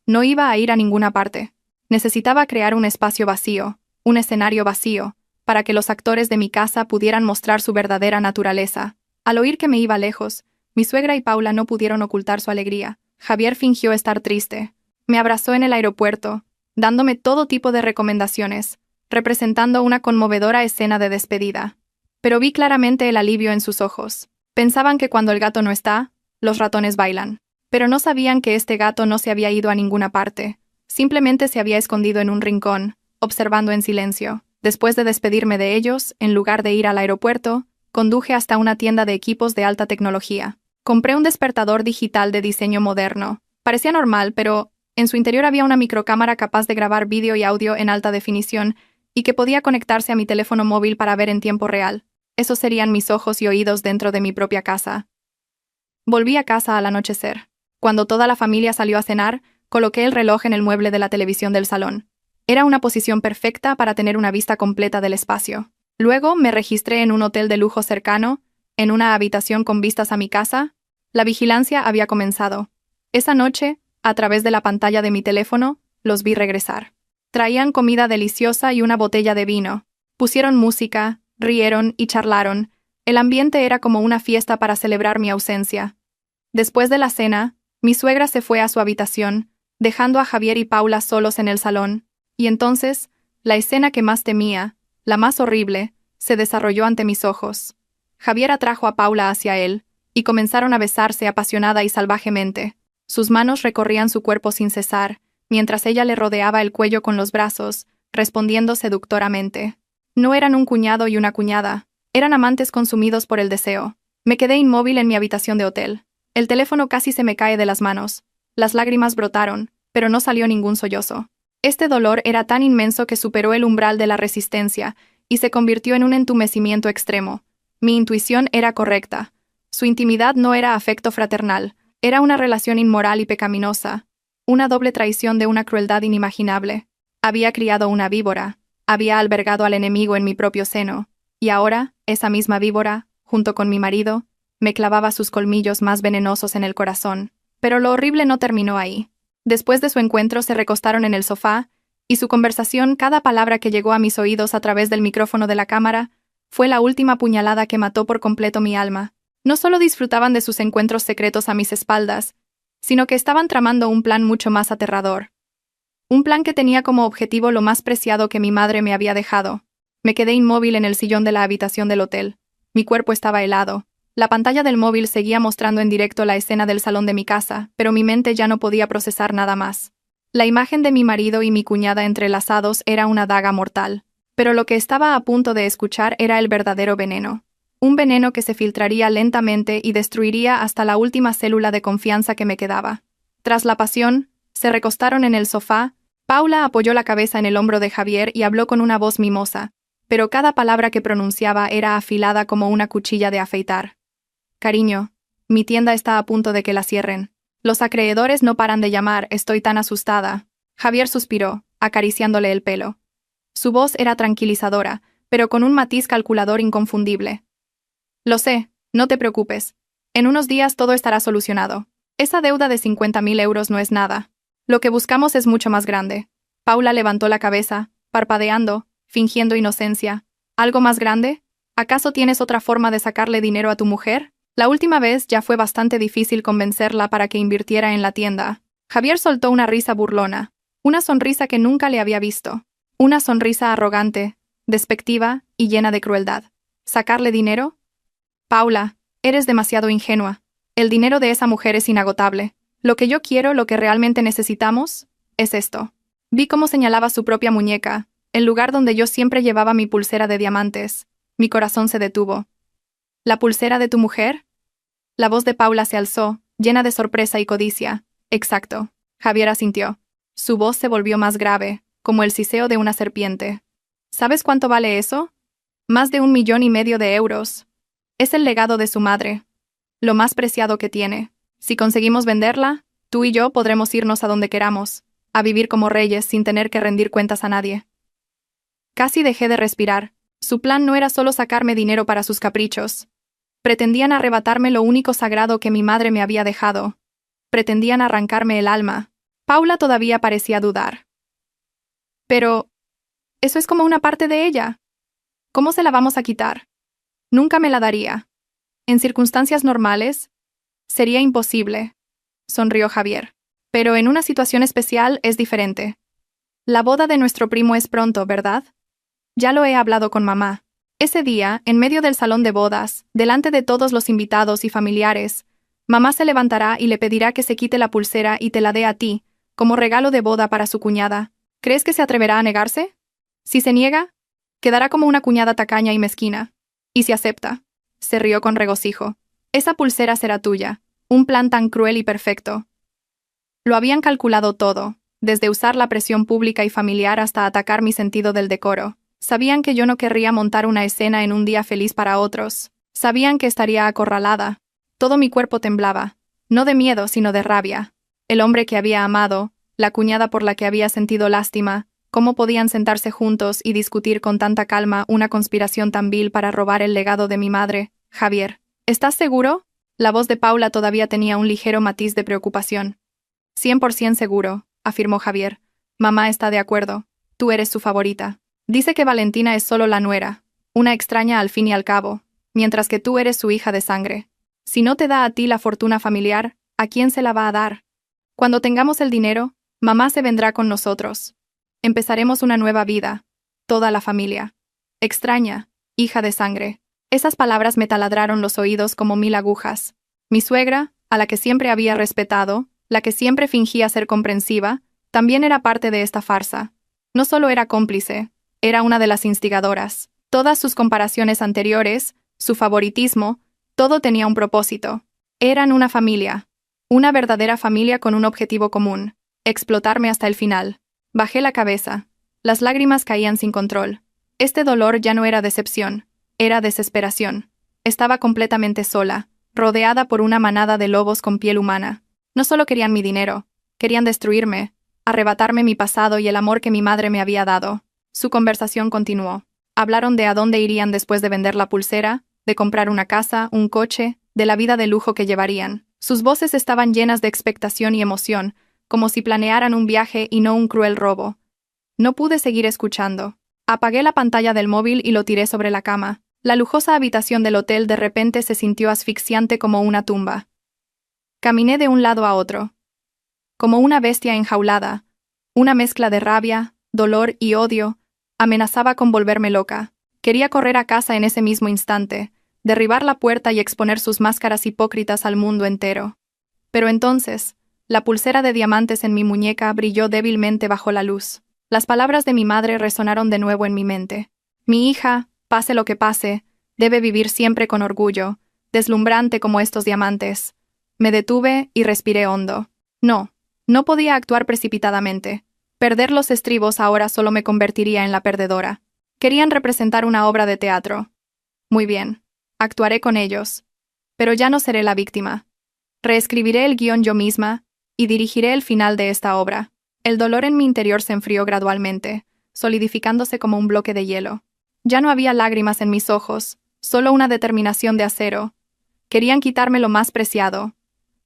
No iba a ir a ninguna parte. Necesitaba crear un espacio vacío, un escenario vacío, para que los actores de mi casa pudieran mostrar su verdadera naturaleza. Al oír que me iba lejos, mi suegra y Paula no pudieron ocultar su alegría. Javier fingió estar triste. Me abrazó en el aeropuerto, dándome todo tipo de recomendaciones, representando una conmovedora escena de despedida. Pero vi claramente el alivio en sus ojos. Pensaban que cuando el gato no está, los ratones bailan. Pero no sabían que este gato no se había ido a ninguna parte. Simplemente se había escondido en un rincón, observando en silencio. Después de despedirme de ellos, en lugar de ir al aeropuerto, conduje hasta una tienda de equipos de alta tecnología. Compré un despertador digital de diseño moderno. Parecía normal, pero en su interior había una microcámara capaz de grabar vídeo y audio en alta definición y que podía conectarse a mi teléfono móvil para ver en tiempo real. Esos serían mis ojos y oídos dentro de mi propia casa. Volví a casa al anochecer. Cuando toda la familia salió a cenar, coloqué el reloj en el mueble de la televisión del salón. Era una posición perfecta para tener una vista completa del espacio. Luego me registré en un hotel de lujo cercano, en una habitación con vistas a mi casa. La vigilancia había comenzado. Esa noche, a través de la pantalla de mi teléfono, los vi regresar. Traían comida deliciosa y una botella de vino. Pusieron música, rieron y charlaron. El ambiente era como una fiesta para celebrar mi ausencia. Después de la cena, mi suegra se fue a su habitación, dejando a Javier y Paula solos en el salón, y entonces, la escena que más temía, la más horrible, se desarrolló ante mis ojos. Javier atrajo a Paula hacia él, y comenzaron a besarse apasionada y salvajemente. Sus manos recorrían su cuerpo sin cesar, mientras ella le rodeaba el cuello con los brazos, respondiendo seductoramente. No eran un cuñado y una cuñada, eran amantes consumidos por el deseo. Me quedé inmóvil en mi habitación de hotel. El teléfono casi se me cae de las manos. Las lágrimas brotaron, pero no salió ningún sollozo. Este dolor era tan inmenso que superó el umbral de la resistencia y se convirtió en un entumecimiento extremo. Mi intuición era correcta. Su intimidad no era afecto fraternal, era una relación inmoral y pecaminosa, una doble traición de una crueldad inimaginable. Había criado una víbora, había albergado al enemigo en mi propio seno, y ahora, esa misma víbora, junto con mi marido, me clavaba sus colmillos más venenosos en el corazón. Pero lo horrible no terminó ahí. Después de su encuentro se recostaron en el sofá, y su conversación, cada palabra que llegó a mis oídos a través del micrófono de la cámara, fue la última puñalada que mató por completo mi alma. No solo disfrutaban de sus encuentros secretos a mis espaldas, sino que estaban tramando un plan mucho más aterrador. Un plan que tenía como objetivo lo más preciado que mi madre me había dejado. Me quedé inmóvil en el sillón de la habitación del hotel. Mi cuerpo estaba helado. La pantalla del móvil seguía mostrando en directo la escena del salón de mi casa, pero mi mente ya no podía procesar nada más. La imagen de mi marido y mi cuñada entrelazados era una daga mortal, pero lo que estaba a punto de escuchar era el verdadero veneno. Un veneno que se filtraría lentamente y destruiría hasta la última célula de confianza que me quedaba. Tras la pasión, se recostaron en el sofá. Paula apoyó la cabeza en el hombro de Javier y habló con una voz mimosa, pero cada palabra que pronunciaba era afilada como una cuchilla de afeitar. Cariño, mi tienda está a punto de que la cierren. Los acreedores no paran de llamar, estoy tan asustada. Javier suspiró, acariciándole el pelo. Su voz era tranquilizadora, pero con un matiz calculador inconfundible. Lo sé, no te preocupes. En unos días todo estará solucionado. Esa deuda de 50.000 euros no es nada. Lo que buscamos es mucho más grande. Paula levantó la cabeza, parpadeando, fingiendo inocencia. ¿Algo más grande? ¿Acaso tienes otra forma de sacarle dinero a tu mujer? La última vez ya fue bastante difícil convencerla para que invirtiera en la tienda. Javier soltó una risa burlona, una sonrisa que nunca le había visto. Una sonrisa arrogante, despectiva y llena de crueldad. ¿Sacarle dinero? Paula, eres demasiado ingenua. El dinero de esa mujer es inagotable. Lo que yo quiero, lo que realmente necesitamos, es esto. Vi cómo señalaba su propia muñeca, el lugar donde yo siempre llevaba mi pulsera de diamantes. Mi corazón se detuvo. ¿La pulsera de tu mujer? La voz de Paula se alzó, llena de sorpresa y codicia. Exacto. Javier asintió. Su voz se volvió más grave, como el siseo de una serpiente. ¿Sabes cuánto vale eso? Más de 1,5 millones de euros. Es el legado de su madre. Lo más preciado que tiene. Si conseguimos venderla, tú y yo podremos irnos a donde queramos, a vivir como reyes sin tener que rendir cuentas a nadie. Casi dejé de respirar. Su plan no era solo sacarme dinero para sus caprichos. Pretendían arrebatarme lo único sagrado que mi madre me había dejado. Pretendían arrancarme el alma. Paula todavía parecía dudar. Pero, eso es como una parte de ella. ¿Cómo se la vamos a quitar? Nunca me la daría. En circunstancias normales, sería imposible, sonrió Javier. Pero en una situación especial es diferente. La boda de nuestro primo es pronto, ¿verdad? Ya lo he hablado con mamá. Ese día, en medio del salón de bodas, delante de todos los invitados y familiares, mamá se levantará y le pedirá que se quite la pulsera y te la dé a ti, como regalo de boda para su cuñada. ¿Crees que se atreverá a negarse? Si se niega, quedará como una cuñada tacaña y mezquina. ¿Y si acepta? Se rió con regocijo. Esa pulsera será tuya. Un plan tan cruel y perfecto. Lo habían calculado todo, desde usar la presión pública y familiar hasta atacar mi sentido del decoro. Sabían que yo no querría montar una escena en un día feliz para otros. Sabían que estaría acorralada. Todo mi cuerpo temblaba, no de miedo sino de rabia. El hombre que había amado, la cuñada por la que había sentido lástima, ¿cómo podían sentarse juntos y discutir con tanta calma una conspiración tan vil para robar el legado de mi madre? Javier, ¿estás seguro? La voz de Paula todavía tenía un ligero matiz de preocupación. 100% seguro, afirmó Javier. Mamá está de acuerdo. Tú eres su favorita. Dice que Valentina es solo la nuera, una extraña al fin y al cabo, mientras que tú eres su hija de sangre. Si no te da a ti la fortuna familiar, ¿a quién se la va a dar? Cuando tengamos el dinero, mamá se vendrá con nosotros. Empezaremos una nueva vida, toda la familia. Extraña, hija de sangre. Esas palabras me taladraron los oídos como 1000 agujas. Mi suegra, a la que siempre había respetado, la que siempre fingía ser comprensiva, también era parte de esta farsa. No solo era cómplice, era una de las instigadoras. Todas sus comparaciones anteriores, su favoritismo, todo tenía un propósito. Eran una familia. Una verdadera familia con un objetivo común. Explotarme hasta el final. Bajé la cabeza. Las lágrimas caían sin control. Este dolor ya no era decepción. Era desesperación. Estaba completamente sola, rodeada por una manada de lobos con piel humana. No solo querían mi dinero, querían destruirme, arrebatarme mi pasado y el amor que mi madre me había dado. Su conversación continuó. Hablaron de a dónde irían después de vender la pulsera, de comprar una casa, un coche, de la vida de lujo que llevarían. Sus voces estaban llenas de expectación y emoción, como si planearan un viaje y no un cruel robo. No pude seguir escuchando. Apagué la pantalla del móvil y lo tiré sobre la cama. La lujosa habitación del hotel de repente se sintió asfixiante como una tumba. Caminé de un lado a otro. Como una bestia enjaulada, una mezcla de rabia, dolor y odio, amenazaba con volverme loca. Quería correr a casa en ese mismo instante, derribar la puerta y exponer sus máscaras hipócritas al mundo entero. Pero entonces, la pulsera de diamantes en mi muñeca brilló débilmente bajo la luz. Las palabras de mi madre resonaron de nuevo en mi mente. Mi hija, pase lo que pase, debe vivir siempre con orgullo, deslumbrante como estos diamantes. Me detuve y respiré hondo. No podía actuar precipitadamente. Perder los estribos ahora solo me convertiría en la perdedora. Querían representar una obra de teatro. Muy bien. Actuaré con ellos. Pero ya no seré la víctima. Reescribiré el guión yo misma y dirigiré el final de esta obra. El dolor en mi interior se enfrió gradualmente, solidificándose como un bloque de hielo. Ya no había lágrimas en mis ojos, solo una determinación de acero. Querían quitarme lo más preciado.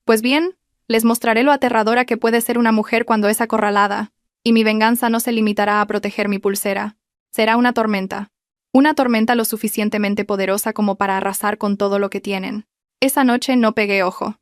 Pues bien, les mostraré lo aterradora que puede ser una mujer cuando es acorralada, y mi venganza no se limitará a proteger mi pulsera. Será una tormenta. Una tormenta lo suficientemente poderosa como para arrasar con todo lo que tienen. Esa noche no pegué ojo.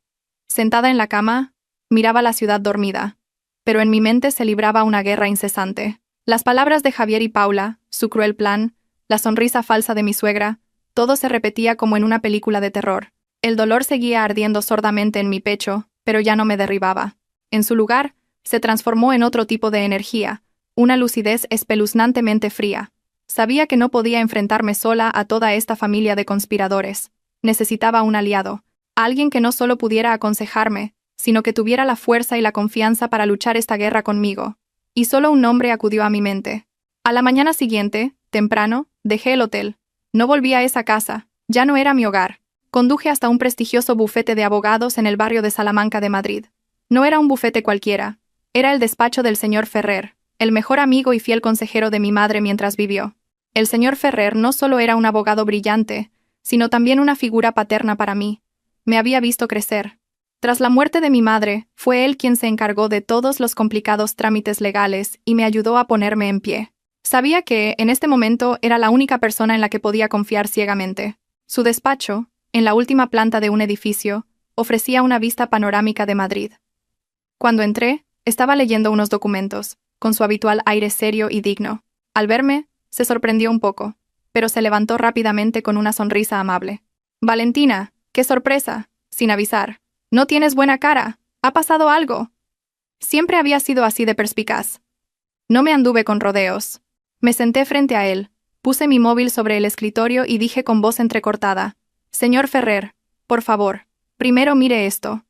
Sentada en la cama, miraba la ciudad dormida, pero en mi mente se libraba una guerra incesante. Las palabras de Javier y Paula, su cruel plan, la sonrisa falsa de mi suegra, todo se repetía como en una película de terror. El dolor seguía ardiendo sordamente en mi pecho, pero ya no me derribaba. En su lugar, se transformó en otro tipo de energía, una lucidez espeluznantemente fría. Sabía que no podía enfrentarme sola a toda esta familia de conspiradores. Necesitaba un aliado, alguien que no solo pudiera aconsejarme, sino que tuviera la fuerza y la confianza para luchar esta guerra conmigo. Y solo un nombre acudió a mi mente. A la mañana siguiente, temprano, dejé el hotel. No volví a esa casa, ya no era mi hogar. Conduje hasta un prestigioso bufete de abogados en el barrio de Salamanca de Madrid. No era un bufete cualquiera, era el despacho del señor Ferrer, el mejor amigo y fiel consejero de mi madre mientras vivió. El señor Ferrer no solo era un abogado brillante, sino también una figura paterna para mí. Me había visto crecer. Tras la muerte de mi madre, fue él quien se encargó de todos los complicados trámites legales y me ayudó a ponerme en pie. Sabía que, en este momento, era la única persona en la que podía confiar ciegamente. Su despacho, en la última planta de un edificio, ofrecía una vista panorámica de Madrid. Cuando entré, estaba leyendo unos documentos, con su habitual aire serio y digno. Al verme, se sorprendió un poco, pero se levantó rápidamente con una sonrisa amable. «Valentina, qué sorpresa, sin avisar. No tienes buena cara, ¿ha pasado algo?» Siempre había sido así de perspicaz. No me anduve con rodeos. Me senté frente a él, puse mi móvil sobre el escritorio y dije con voz entrecortada: «Señor Ferrer, por favor, primero mire esto».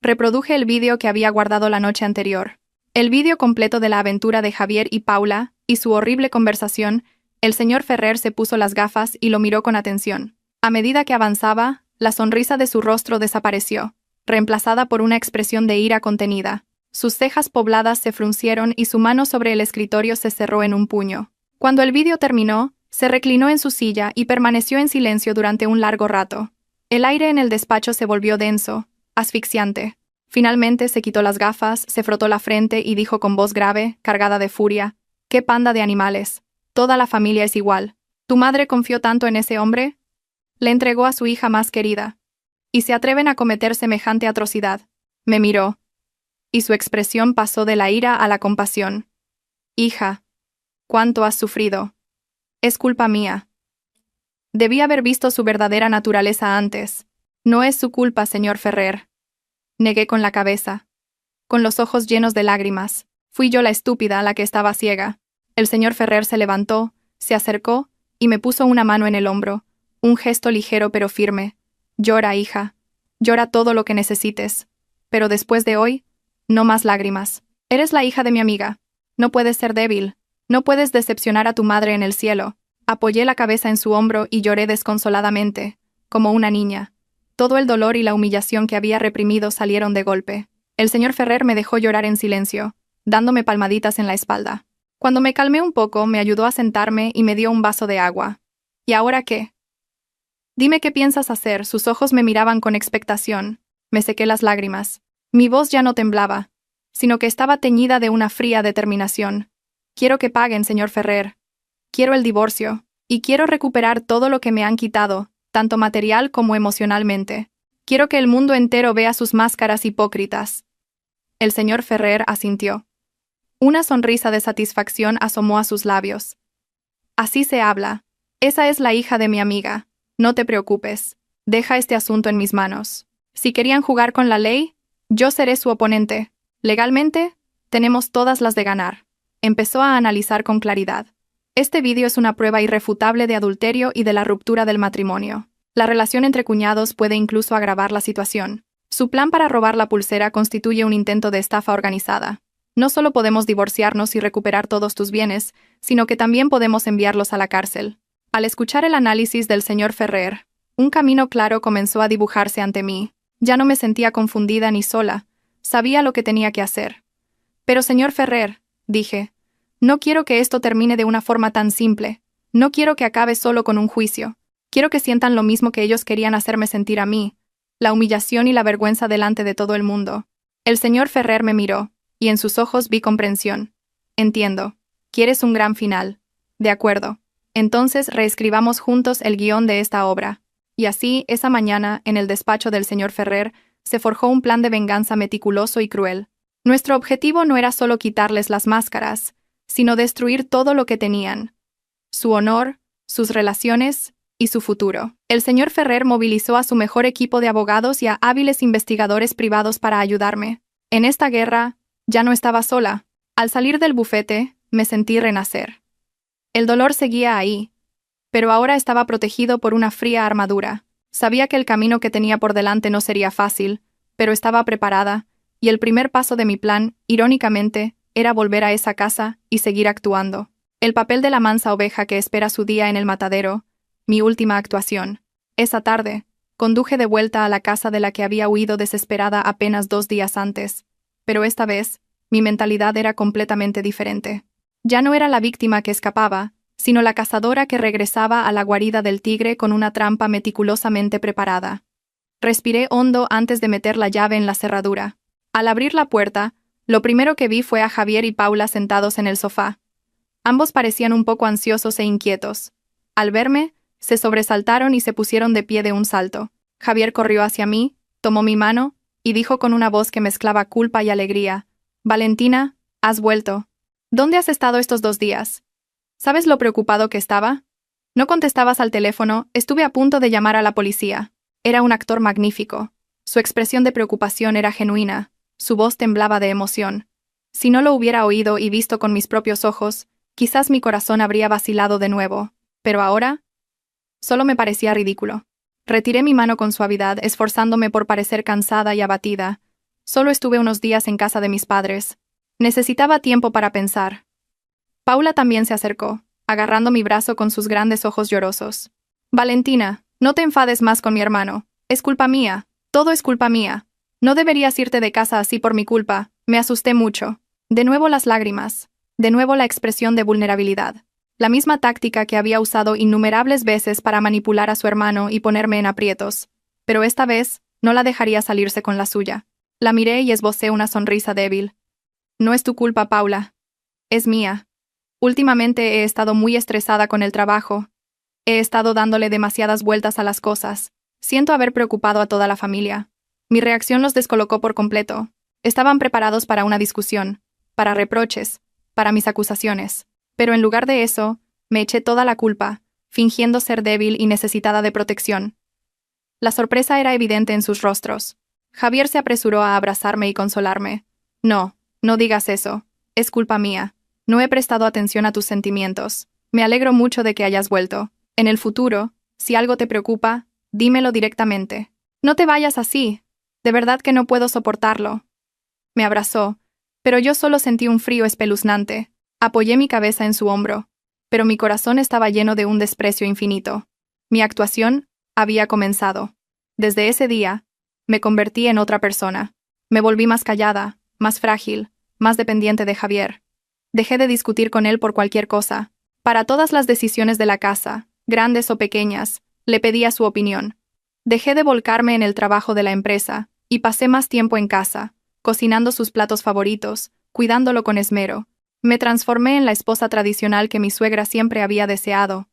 Reproduje el vídeo que había guardado la noche anterior. El vídeo completo de la aventura de Javier y Paula, y su horrible conversación. El señor Ferrer se puso las gafas y lo miró con atención. A medida que avanzaba, la sonrisa de su rostro desapareció, reemplazada por una expresión de ira contenida. Sus cejas pobladas se fruncieron y su mano sobre el escritorio se cerró en un puño. Cuando el vídeo terminó, se reclinó en su silla y permaneció en silencio durante un largo rato. El aire en el despacho se volvió denso, asfixiante. Finalmente se quitó las gafas, se frotó la frente y dijo con voz grave, cargada de furia: «¡Qué panda de animales! Toda la familia es igual. ¿Tu madre confió tanto en ese hombre? Le entregó a su hija más querida. ¿Y se atreven a cometer semejante atrocidad?» Me miró, y su expresión pasó de la ira a la compasión. «Hija, ¿cuánto has sufrido? Es culpa mía. Debí haber visto su verdadera naturaleza antes. No es su culpa, señor Ferrer». Negué con la cabeza. Con los ojos llenos de lágrimas. Fui yo la estúpida, la que estaba ciega. El señor Ferrer se levantó, se acercó, y me puso una mano en el hombro, un gesto ligero pero firme. «Llora, hija. Llora todo lo que necesites. Pero después de hoy, no más lágrimas. Eres la hija de mi amiga. No puedes ser débil. No puedes decepcionar a tu madre en el cielo». Apoyé la cabeza en su hombro y lloré desconsoladamente, como una niña. Todo el dolor y la humillación que había reprimido salieron de golpe. El señor Ferrer me dejó llorar en silencio, dándome palmaditas en la espalda. Cuando me calmé un poco, me ayudó a sentarme y me dio un vaso de agua. «¿Y ahora qué? Dime qué piensas hacer». Sus ojos me miraban con expectación. Me sequé las lágrimas. Mi voz ya no temblaba. sino que estaba teñida de una fría determinación. Quiero que paguen, señor Ferrer. Quiero el divorcio. Y quiero recuperar todo lo que me han quitado, tanto material como emocionalmente. Quiero que el mundo entero vea sus máscaras hipócritas. El señor Ferrer asintió. Una sonrisa de satisfacción asomó a sus labios. Así se habla. Esa es la hija de mi amiga. No te preocupes. Deja este asunto en mis manos. Si querían jugar con la ley, yo seré su oponente. Legalmente, tenemos todas las de ganar. Empezó a analizar con claridad. Este vídeo es una prueba irrefutable de adulterio y de la ruptura del matrimonio. La relación entre cuñados puede incluso agravar la situación. Su plan para robar la pulsera constituye un intento de estafa organizada. No solo podemos divorciarnos y recuperar todos tus bienes, sino que también podemos enviarlos a la cárcel. Al escuchar el análisis del señor Ferrer, un camino claro comenzó a dibujarse ante mí. Ya no me sentía confundida ni sola. Sabía lo que tenía que hacer. Pero señor Ferrer, dije, no quiero que esto termine de una forma tan simple. No quiero que acabe solo con un juicio. Quiero que sientan lo mismo que ellos querían hacerme sentir a mí, la humillación y la vergüenza delante de todo el mundo. El señor Ferrer me miró, y en sus ojos vi comprensión. Entiendo. Quieres un gran final. De acuerdo. Entonces reescribamos juntos el guión de esta obra. Y así, esa mañana, en el despacho del señor Ferrer, se forjó un plan de venganza meticuloso y cruel. Nuestro objetivo no era solo quitarles las máscaras, sino destruir todo lo que tenían. Su honor, sus relaciones y su futuro. El señor Ferrer movilizó a su mejor equipo de abogados y a hábiles investigadores privados para ayudarme. En esta guerra, ya no estaba sola. Al salir del bufete, me sentí renacer. El dolor seguía ahí, pero ahora estaba protegido por una fría armadura. Sabía que el camino que tenía por delante no sería fácil, pero estaba preparada, y el primer paso de mi plan, irónicamente, era volver a esa casa y seguir actuando. El papel de la mansa oveja que espera su día en el matadero, mi última actuación. Esa tarde, conduje de vuelta a la casa de la que había huido desesperada apenas 2 días antes, pero esta vez, mi mentalidad era completamente diferente. Ya no era la víctima que escapaba, sino la cazadora que regresaba a la guarida del tigre con una trampa meticulosamente preparada. Respiré hondo antes de meter la llave en la cerradura. Al abrir la puerta, lo primero que vi fue a Javier y Paula sentados en el sofá. Ambos parecían un poco ansiosos e inquietos. Al verme, se sobresaltaron y se pusieron de pie de un salto. Javier corrió hacia mí, tomó mi mano, y dijo con una voz que mezclaba culpa y alegría: «Valentina, has vuelto. ¿Dónde has estado estos 2 días? ¿Sabes lo preocupado que estaba? No contestabas al teléfono, estuve a punto de llamar a la policía». Era un actor magnífico. Su expresión de preocupación era genuina, su voz temblaba de emoción. Si no lo hubiera oído y visto con mis propios ojos, quizás mi corazón habría vacilado de nuevo. Pero ahora, solo me parecía ridículo. Retiré mi mano con suavidad, esforzándome por parecer cansada y abatida. Solo estuve unos días en casa de mis padres. Necesitaba tiempo para pensar. Paula también se acercó, agarrando mi brazo con sus grandes ojos llorosos. «Valentina, no te enfades más con mi hermano. Es culpa mía. Todo es culpa mía. No deberías irte de casa así por mi culpa. Me asusté mucho». De nuevo las lágrimas. De nuevo la expresión de vulnerabilidad. La misma táctica que había usado innumerables veces para manipular a su hermano y ponerme en aprietos. Pero esta vez, no la dejaría salirse con la suya. La miré y esbocé una sonrisa débil. «No es tu culpa, Paula. Es mía. Últimamente he estado muy estresada con el trabajo. He estado dándole demasiadas vueltas a las cosas. Siento haber preocupado a toda la familia». Mi reacción los descolocó por completo. Estaban preparados para una discusión, para reproches, para mis acusaciones. Pero en lugar de eso, me eché toda la culpa, fingiendo ser débil y necesitada de protección. La sorpresa era evidente en sus rostros. Javier se apresuró a abrazarme y consolarme. «No, no digas eso. Es culpa mía. No he prestado atención a tus sentimientos. Me alegro mucho de que hayas vuelto. En el futuro, si algo te preocupa, dímelo directamente. No te vayas así. De verdad que no puedo soportarlo». Me abrazó, pero yo solo sentí un frío espeluznante. Apoyé mi cabeza en su hombro, pero mi corazón estaba lleno de un desprecio infinito. Mi actuación había comenzado. Desde ese día, me convertí en otra persona. Me volví más callada, más frágil, más dependiente de Javier. Dejé de discutir con él por cualquier cosa. Para todas las decisiones de la casa, grandes o pequeñas, le pedía su opinión. Dejé de volcarme en el trabajo de la empresa, y pasé más tiempo en casa, cocinando sus platos favoritos, cuidándolo con esmero. Me transformé en la esposa tradicional que mi suegra siempre había deseado.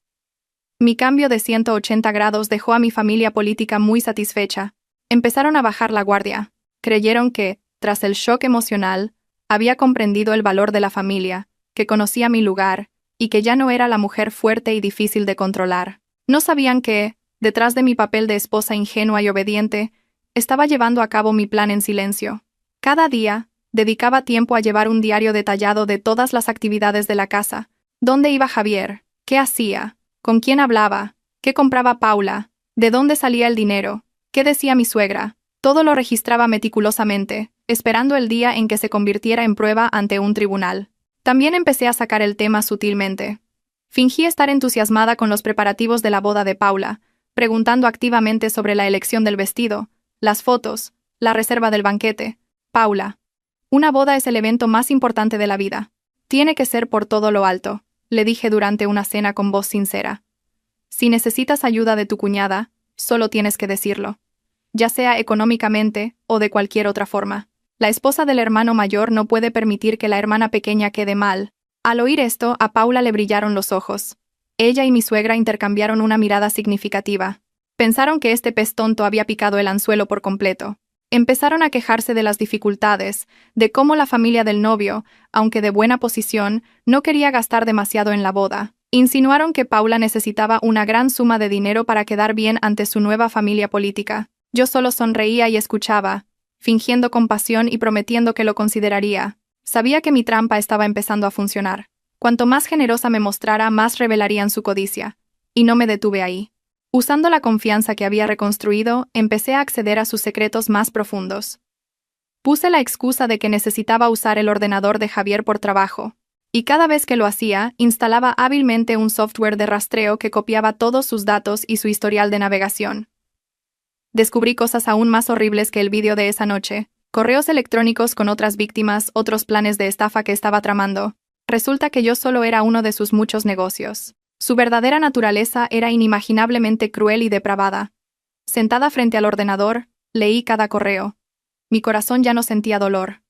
Mi cambio de 180 grados dejó a mi familia política muy satisfecha. Empezaron a bajar la guardia. Creyeron que, tras el shock emocional, había comprendido el valor de la familia, que conocía mi lugar, y que ya no era la mujer fuerte y difícil de controlar. No sabían que, detrás de mi papel de esposa ingenua y obediente, estaba llevando a cabo mi plan en silencio. Cada día, dedicaba tiempo a llevar un diario detallado de todas las actividades de la casa. ¿Dónde iba Javier? ¿Qué hacía? ¿Con quién hablaba? ¿Qué compraba Paula? ¿De dónde salía el dinero? ¿Qué decía mi suegra? Todo lo registraba meticulosamente, esperando el día en que se convirtiera en prueba ante un tribunal. También empecé a sacar el tema sutilmente. Fingí estar entusiasmada con los preparativos de la boda de Paula, preguntando activamente sobre la elección del vestido, las fotos, la reserva del banquete. Paula. Una boda es el evento más importante de la vida. Tiene que ser por todo lo alto, le dije durante una cena con voz sincera. Si necesitas ayuda de tu cuñada, solo tienes que decirlo. Ya sea económicamente o de cualquier otra forma. La esposa del hermano mayor no puede permitir que la hermana pequeña quede mal. Al oír esto, a Paula le brillaron los ojos. Ella y mi suegra intercambiaron una mirada significativa. Pensaron que este pez tonto había picado el anzuelo por completo. Empezaron a quejarse de las dificultades, de cómo la familia del novio, aunque de buena posición, no quería gastar demasiado en la boda. Insinuaron que Paula necesitaba una gran suma de dinero para quedar bien ante su nueva familia política. Yo solo sonreía y escuchaba, fingiendo compasión y prometiendo que lo consideraría. Sabía que mi trampa estaba empezando a funcionar. Cuanto más generosa me mostrara, más revelarían su codicia. Y no me detuve ahí. Usando la confianza que había reconstruido, empecé a acceder a sus secretos más profundos. Puse la excusa de que necesitaba usar el ordenador de Javier por trabajo. Y cada vez que lo hacía, instalaba hábilmente un software de rastreo que copiaba todos sus datos y su historial de navegación. Descubrí cosas aún más horribles que el vídeo de esa noche. Correos electrónicos con otras víctimas, otros planes de estafa que estaba tramando. Resulta que yo solo era uno de sus muchos negocios. Su verdadera naturaleza era inimaginablemente cruel y depravada. Sentada frente al ordenador, leí cada correo. Mi corazón ya no sentía dolor.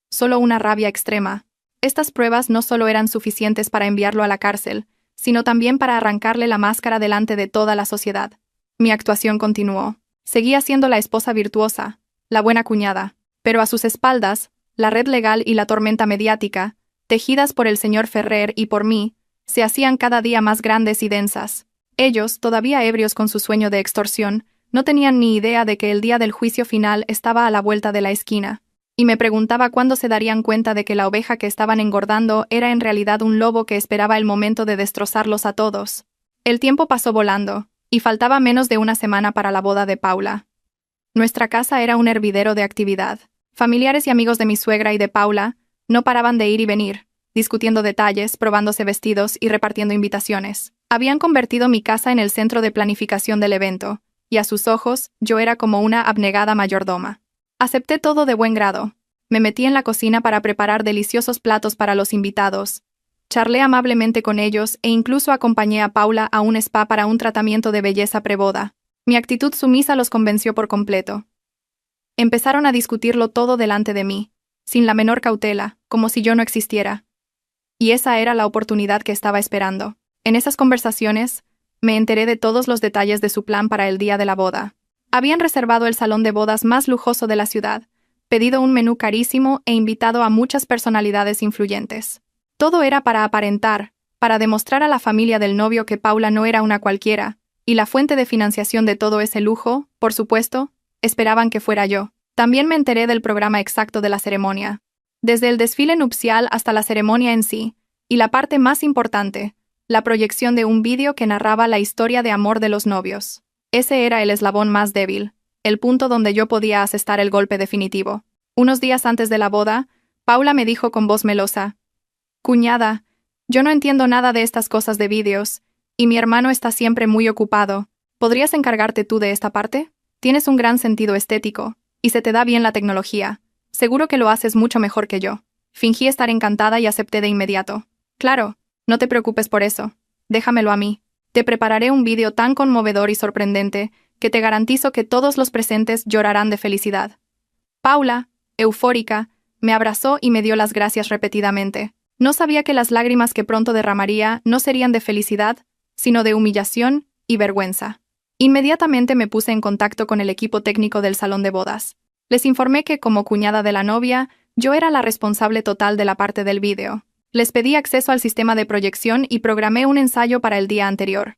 Solo una rabia extrema. Estas pruebas no solo eran suficientes para enviarlo a la cárcel, sino también para arrancarle la máscara delante de toda la sociedad. Mi actuación continuó. Seguía siendo la esposa virtuosa, la buena cuñada, pero a sus espaldas, la red legal y la tormenta mediática, tejidas por el señor Ferrer y por mí, se hacían cada día más grandes y densas. Ellos, todavía ebrios con su sueño de extorsión, no tenían ni idea de que el día del juicio final estaba a la vuelta de la esquina, y me preguntaba cuándo se darían cuenta de que la oveja que estaban engordando era en realidad un lobo que esperaba el momento de destrozarlos a todos. El tiempo pasó volando, y faltaba menos de una semana para la boda de Paula. Nuestra casa era un hervidero de actividad. Familiares y amigos de mi suegra y de Paula no paraban de ir y venir, discutiendo detalles, probándose vestidos y repartiendo invitaciones. Habían convertido mi casa en el centro de planificación del evento, y a sus ojos, yo era como una abnegada mayordoma. Acepté todo de buen grado. Me metí en la cocina para preparar deliciosos platos para los invitados. Charlé amablemente con ellos e incluso acompañé a Paula a un spa para un tratamiento de belleza preboda. Mi actitud sumisa los convenció por completo. Empezaron a discutirlo todo delante de mí, sin la menor cautela, como si yo no existiera. Y esa era la oportunidad que estaba esperando. En esas conversaciones, me enteré de todos los detalles de su plan para el día de la boda. Habían reservado el salón de bodas más lujoso de la ciudad, pedido un menú carísimo e invitado a muchas personalidades influyentes. Todo era para aparentar, para demostrar a la familia del novio que Paula no era una cualquiera, y la fuente de financiación de todo ese lujo, por supuesto, esperaban que fuera yo. También me enteré del programa exacto de la ceremonia. Desde el desfile nupcial hasta la ceremonia en sí, y la parte más importante, la proyección de un vídeo que narraba la historia de amor de los novios. Ese era el eslabón más débil, el punto donde yo podía asestar el golpe definitivo. Unos días antes de la boda, Paula me dijo con voz melosa: «Cuñada, yo no entiendo nada de estas cosas de vídeos, y mi hermano está siempre muy ocupado. ¿Podrías encargarte tú de esta parte? Tienes un gran sentido estético, y se te da bien la tecnología. Seguro que lo haces mucho mejor que yo». Fingí estar encantada y acepté de inmediato. «Claro, no te preocupes por eso. Déjamelo a mí. Te prepararé un vídeo tan conmovedor y sorprendente que te garantizo que todos los presentes llorarán de felicidad». Paula, Eufórica, me abrazó y me dio las gracias repetidamente. No sabía que las lágrimas que pronto derramaría no serían de felicidad, sino de humillación y vergüenza. Inmediatamente me puse en contacto con el equipo técnico del salón de bodas. Les informé que, como cuñada de la novia, yo era la responsable total de la parte del vídeo. Les pedí acceso al sistema de proyección y programé un ensayo para el día anterior.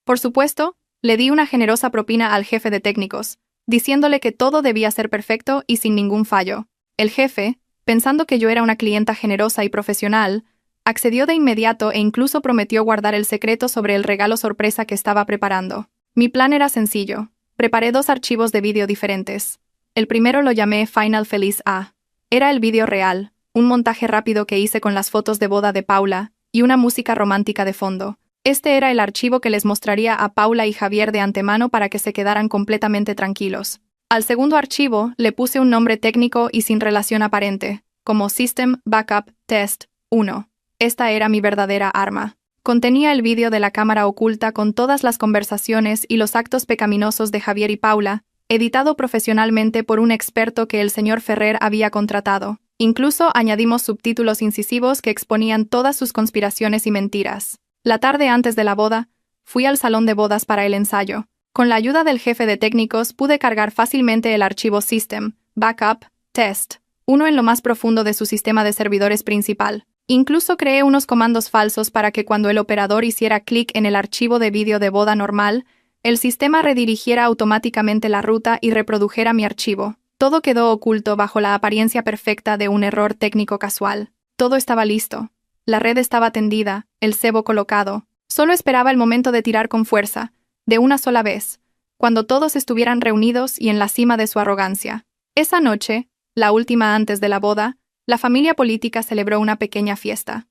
Por supuesto, le di una generosa propina al jefe de técnicos, diciéndole que todo debía ser perfecto y sin ningún fallo. El jefe, pensando que yo era una clienta generosa y profesional, accedió de inmediato e incluso prometió guardar el secreto sobre el regalo sorpresa que estaba preparando. Mi plan era sencillo. Preparé 2 archivos de vídeo diferentes. El primero lo llamé Final Feliz A. Era el vídeo real, un montaje rápido que hice con las fotos de boda de Paula y una música romántica de fondo. Este era el archivo que les mostraría a Paula y Javier de antemano para que se quedaran completamente tranquilos. Al segundo archivo le puse un nombre técnico y sin relación aparente, como System Backup Test 1. Esta era mi verdadera arma. Contenía el vídeo de la cámara oculta con todas las conversaciones y los actos pecaminosos de Javier y Paula, editado profesionalmente por un experto que el señor Ferrer había contratado. Incluso añadimos subtítulos incisivos que exponían todas sus conspiraciones y mentiras. La tarde antes de la boda, fui al salón de bodas para el ensayo. Con la ayuda del jefe de técnicos pude cargar fácilmente el archivo System, Backup, Test, 1 en lo más profundo de su sistema de servidores principal. Incluso creé unos comandos falsos para que cuando el operador hiciera clic en el archivo de vídeo de boda normal, el sistema redirigiera automáticamente la ruta y reprodujera mi archivo. Todo quedó oculto bajo la apariencia perfecta de un error técnico casual. Todo estaba listo. La red estaba tendida, el cebo colocado. Solo esperaba el momento de tirar con fuerza, de una sola vez, cuando todos estuvieran reunidos y en la cima de su arrogancia. Esa noche, la última antes de la boda, la familia política celebró una pequeña fiesta.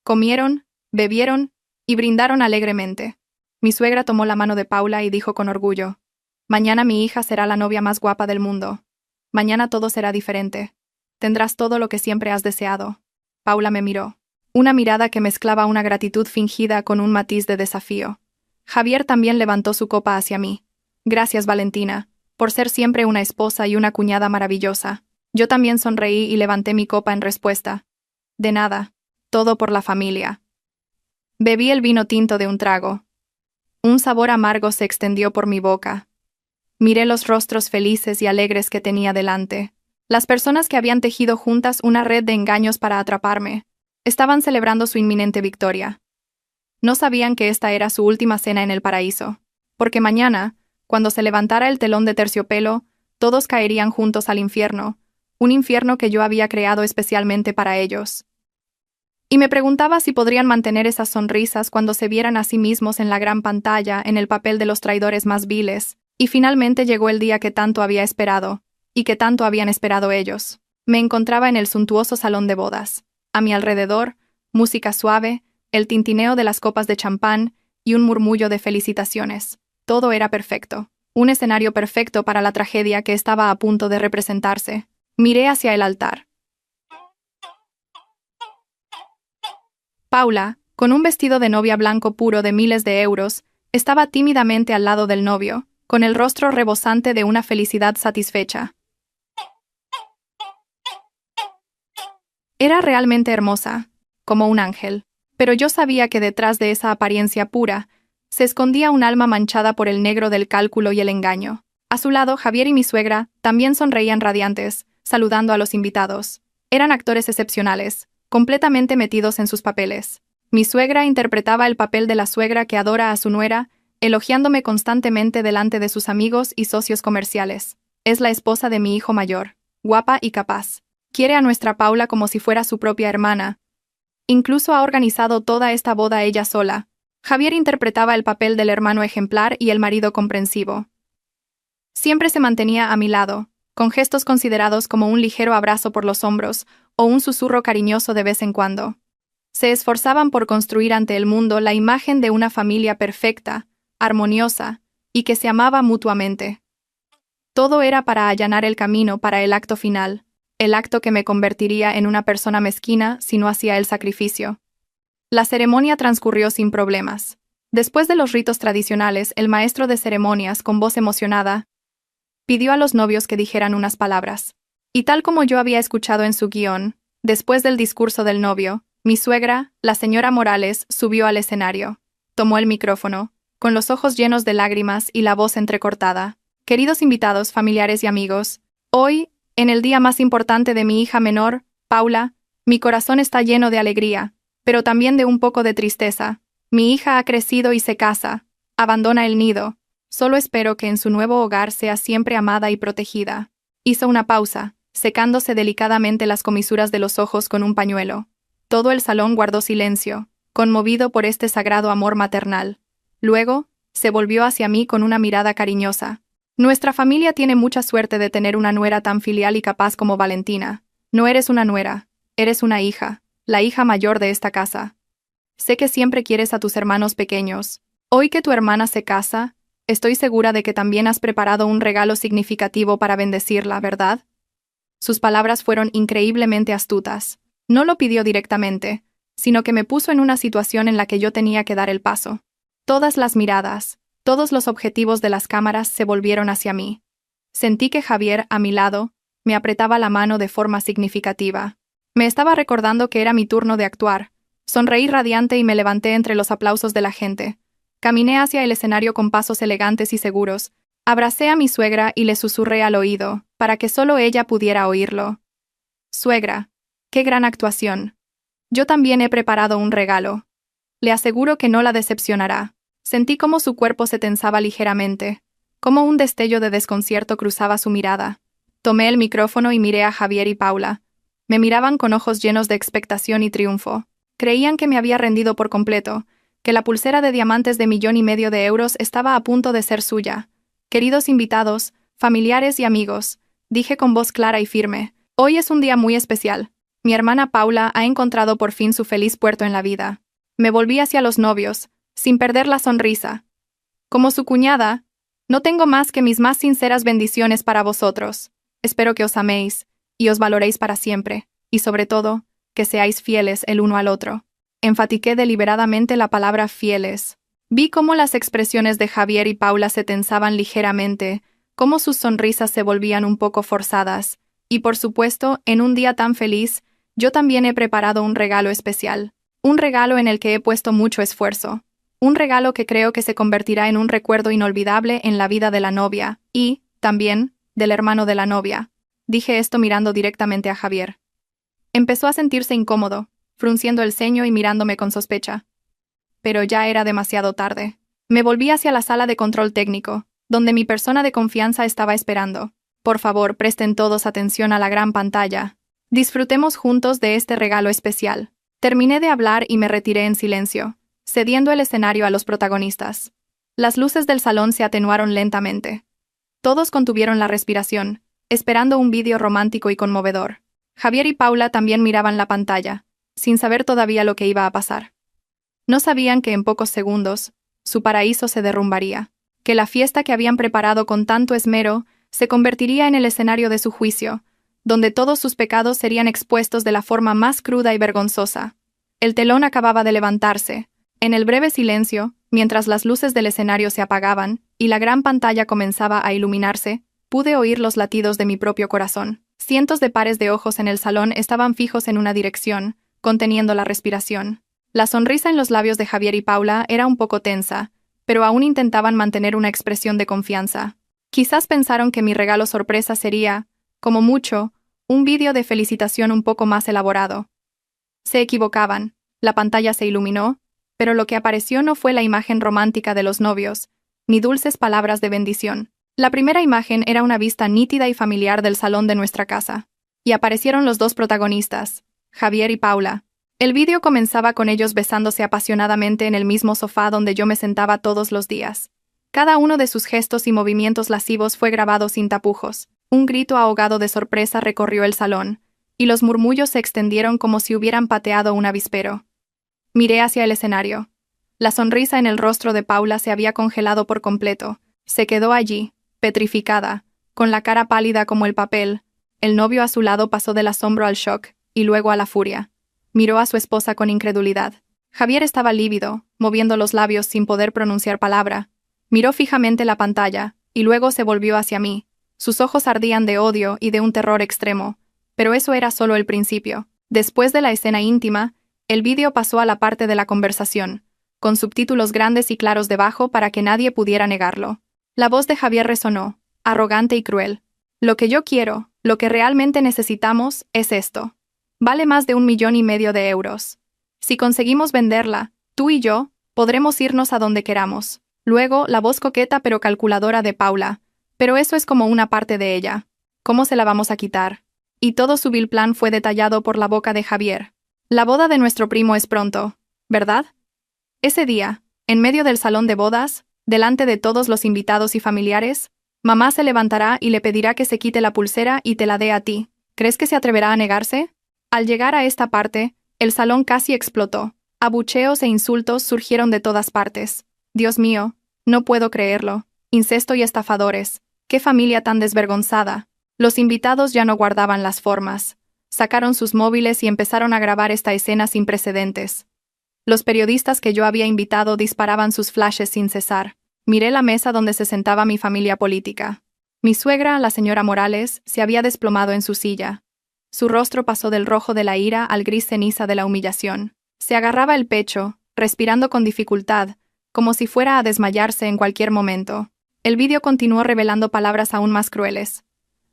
Comieron, bebieron y brindaron alegremente. Mi suegra tomó la mano de Paula y dijo con orgullo: «Mañana mi hija será la novia más guapa del mundo. Mañana todo será diferente. Tendrás todo lo que siempre has deseado». Paula me miró. Una mirada que mezclaba una gratitud fingida con un matiz de desafío. Javier también levantó su copa hacia mí. «Gracias, Valentina, por ser siempre una esposa y una cuñada maravillosa». Yo también sonreí y levanté mi copa en respuesta. «De nada, todo por la familia». Bebí el vino tinto de un trago. Un sabor amargo se extendió por mi boca. Miré los rostros felices y alegres que tenía delante. Las personas que habían tejido juntas una red de engaños para atraparme. Estaban celebrando su inminente victoria. No sabían que esta era su última cena en el paraíso, porque mañana, cuando se levantara el telón de terciopelo, todos caerían juntos al infierno, un infierno que yo había creado especialmente para ellos. Y me preguntaba si podrían mantener esas sonrisas cuando se vieran a sí mismos en la gran pantalla en el papel de los traidores más viles, y finalmente llegó el día que tanto había esperado, y que tanto habían esperado ellos. Me encontraba en el suntuoso salón de bodas. A mi alrededor, música suave, el tintineo de las copas de champán y un murmullo de felicitaciones. Todo era perfecto. Un escenario perfecto para la tragedia que estaba a punto de representarse. Miré hacia el altar. Paula, con un vestido de novia blanco puro de miles de euros, estaba tímidamente al lado del novio, con el rostro rebosante de una felicidad satisfecha. Era realmente hermosa, como un ángel, pero yo sabía que detrás de esa apariencia pura se escondía un alma manchada por el negro del cálculo y el engaño. A su lado, Javier y mi suegra también sonreían radiantes, saludando a los invitados. Eran actores excepcionales, completamente metidos en sus papeles. Mi suegra interpretaba el papel de la suegra que adora a su nuera, elogiándome constantemente delante de sus amigos y socios comerciales. Es la esposa de mi hijo mayor, guapa y capaz. Quiere a nuestra Paula como si fuera su propia hermana. Incluso ha organizado toda esta boda ella sola. Javier interpretaba el papel del hermano ejemplar y el marido comprensivo. Siempre se mantenía a mi lado, con gestos considerados como un ligero abrazo por los hombros o un susurro cariñoso de vez en cuando. Se esforzaban por construir ante el mundo la imagen de una familia perfecta, armoniosa, y que se amaba mutuamente. Todo era para allanar el camino para el acto final, el acto que me convertiría en una persona mezquina si no hacía el sacrificio. La ceremonia transcurrió sin problemas. Después de los ritos tradicionales, el maestro de ceremonias, con voz emocionada, pidió a los novios que dijeran unas palabras. Y tal como yo había escuchado en su guión, después del discurso del novio, mi suegra, la señora Morales, subió al escenario. Tomó el micrófono, con los ojos llenos de lágrimas y la voz entrecortada. Queridos invitados, familiares y amigos, hoy, en el día más importante de mi hija menor, Paula, mi corazón está lleno de alegría, pero también de un poco de tristeza. Mi hija ha crecido y se casa, abandona el nido. Solo espero que en su nuevo hogar sea siempre amada y protegida. Hizo una pausa, secándose delicadamente las comisuras de los ojos con un pañuelo. Todo el salón guardó silencio, conmovido por este sagrado amor maternal. Luego, se volvió hacia mí con una mirada cariñosa. Nuestra familia tiene mucha suerte de tener una nuera tan filial y capaz como Valentina. No eres una nuera, eres una hija, la hija mayor de esta casa. Sé que siempre quieres a tus hermanos pequeños. Hoy que tu hermana se casa, estoy segura de que también has preparado un regalo significativo para bendecirla, ¿verdad? Sus palabras fueron increíblemente astutas. No lo pidió directamente, sino que me puso en una situación en la que yo tenía que dar el paso. Todas las miradas, todos los objetivos de las cámaras se volvieron hacia mí. Sentí que Javier, a mi lado, me apretaba la mano de forma significativa. Me estaba recordando que era mi turno de actuar. Sonreí radiante y me levanté entre los aplausos de la gente. Caminé hacia el escenario con pasos elegantes y seguros. Abracé a mi suegra y le susurré al oído, para que solo ella pudiera oírlo. Suegra, qué gran actuación. Yo también he preparado un regalo. Le aseguro que no la decepcionará. Sentí cómo su cuerpo se tensaba ligeramente, cómo un destello de desconcierto cruzaba su mirada. Tomé el micrófono y miré a Javier y Paula. Me miraban con ojos llenos de expectación y triunfo. Creían que me había rendido por completo, que la pulsera de diamantes de 1,5 millones de euros estaba a punto de ser suya. Queridos invitados, familiares y amigos, dije con voz clara y firme, hoy es un día muy especial. Mi hermana Paula ha encontrado por fin su feliz puerto en la vida. Me volví hacia los novios, sin perder la sonrisa. Como su cuñada, no tengo más que mis más sinceras bendiciones para vosotros. Espero que os améis, y os valoréis para siempre, y sobre todo, que seáis fieles el uno al otro. Enfatiqué deliberadamente la palabra fieles. Vi cómo las expresiones de Javier y Paula se tensaban ligeramente, cómo sus sonrisas se volvían un poco forzadas, y por supuesto, en un día tan feliz, yo también he preparado un regalo especial. Un regalo en el que he puesto mucho esfuerzo. Un regalo que creo que se convertirá en un recuerdo inolvidable en la vida de la novia, y, también, del hermano de la novia. Dije esto mirando directamente a Javier. Empezó a sentirse incómodo, frunciendo el ceño y mirándome con sospecha. Pero ya era demasiado tarde. Me volví hacia la sala de control técnico, donde mi persona de confianza estaba esperando. Por favor, presten todos atención a la gran pantalla. Disfrutemos juntos de este regalo especial. Terminé de hablar y me retiré en silencio, cediendo el escenario a los protagonistas. Las luces del salón se atenuaron lentamente. Todos contuvieron la respiración, esperando un vídeo romántico y conmovedor. Javier y Paula también miraban la pantalla, sin saber todavía lo que iba a pasar. No sabían que en pocos segundos, su paraíso se derrumbaría, que la fiesta que habían preparado con tanto esmero se convertiría en el escenario de su juicio, donde todos sus pecados serían expuestos de la forma más cruda y vergonzosa. El telón acababa de levantarse. En el breve silencio, mientras las luces del escenario se apagaban y la gran pantalla comenzaba a iluminarse, pude oír los latidos de mi propio corazón. Cientos de pares de ojos en el salón estaban fijos en una dirección, conteniendo la respiración. La sonrisa en los labios de Javier y Paula era un poco tensa, pero aún intentaban mantener una expresión de confianza. Quizás pensaron que mi regalo sorpresa sería, como mucho, un vídeo de felicitación un poco más elaborado. Se equivocaban, la pantalla se iluminó, pero lo que apareció no fue la imagen romántica de los novios, ni dulces palabras de bendición. La primera imagen era una vista nítida y familiar del salón de nuestra casa. Y aparecieron los dos protagonistas, Javier y Paula. El vídeo comenzaba con ellos besándose apasionadamente en el mismo sofá donde yo me sentaba todos los días. Cada uno de sus gestos y movimientos lascivos fue grabado sin tapujos. Un grito ahogado de sorpresa recorrió el salón, y los murmullos se extendieron como si hubieran pateado un avispero. Miré hacia el escenario. La sonrisa en el rostro de Paula se había congelado por completo. Se quedó allí, petrificada, con la cara pálida como el papel. El novio a su lado pasó del asombro al shock, y luego a la furia. Miró a su esposa con incredulidad. Javier estaba lívido, moviendo los labios sin poder pronunciar palabra. Miró fijamente la pantalla, y luego se volvió hacia mí, Sus ojos ardían de odio y de un terror extremo, pero eso era solo el principio. Después de la escena íntima, el vídeo pasó a la parte de la conversación, con subtítulos grandes y claros debajo para que nadie pudiera negarlo. La voz de Javier resonó, arrogante y cruel. Lo que yo quiero, lo que realmente necesitamos, es esto. Vale más de 1,5 millones de euros. Si conseguimos venderla, tú y yo, podremos irnos a donde queramos. Luego, la voz coqueta pero calculadora de Paula. Pero eso es como una parte de ella. ¿Cómo se la vamos a quitar? Y todo su vil plan fue detallado por la boca de Javier. La boda de nuestro primo es pronto, ¿verdad? Ese día, en medio del salón de bodas, delante de todos los invitados y familiares, mamá se levantará y le pedirá que se quite la pulsera y te la dé a ti. ¿Crees que se atreverá a negarse? Al llegar a esta parte, el salón casi explotó. Abucheos e insultos surgieron de todas partes. Dios mío, no puedo creerlo. Incesto y estafadores. ¡Qué familia tan desvergonzada! Los invitados ya no guardaban las formas. Sacaron sus móviles y empezaron a grabar esta escena sin precedentes. Los periodistas que yo había invitado disparaban sus flashes sin cesar. Miré la mesa donde se sentaba mi familia política. Mi suegra, la señora Morales, se había desplomado en su silla. Su rostro pasó del rojo de la ira al gris ceniza de la humillación. Se agarraba el pecho, respirando con dificultad, como si fuera a desmayarse en cualquier momento. El vídeo continuó revelando palabras aún más crueles.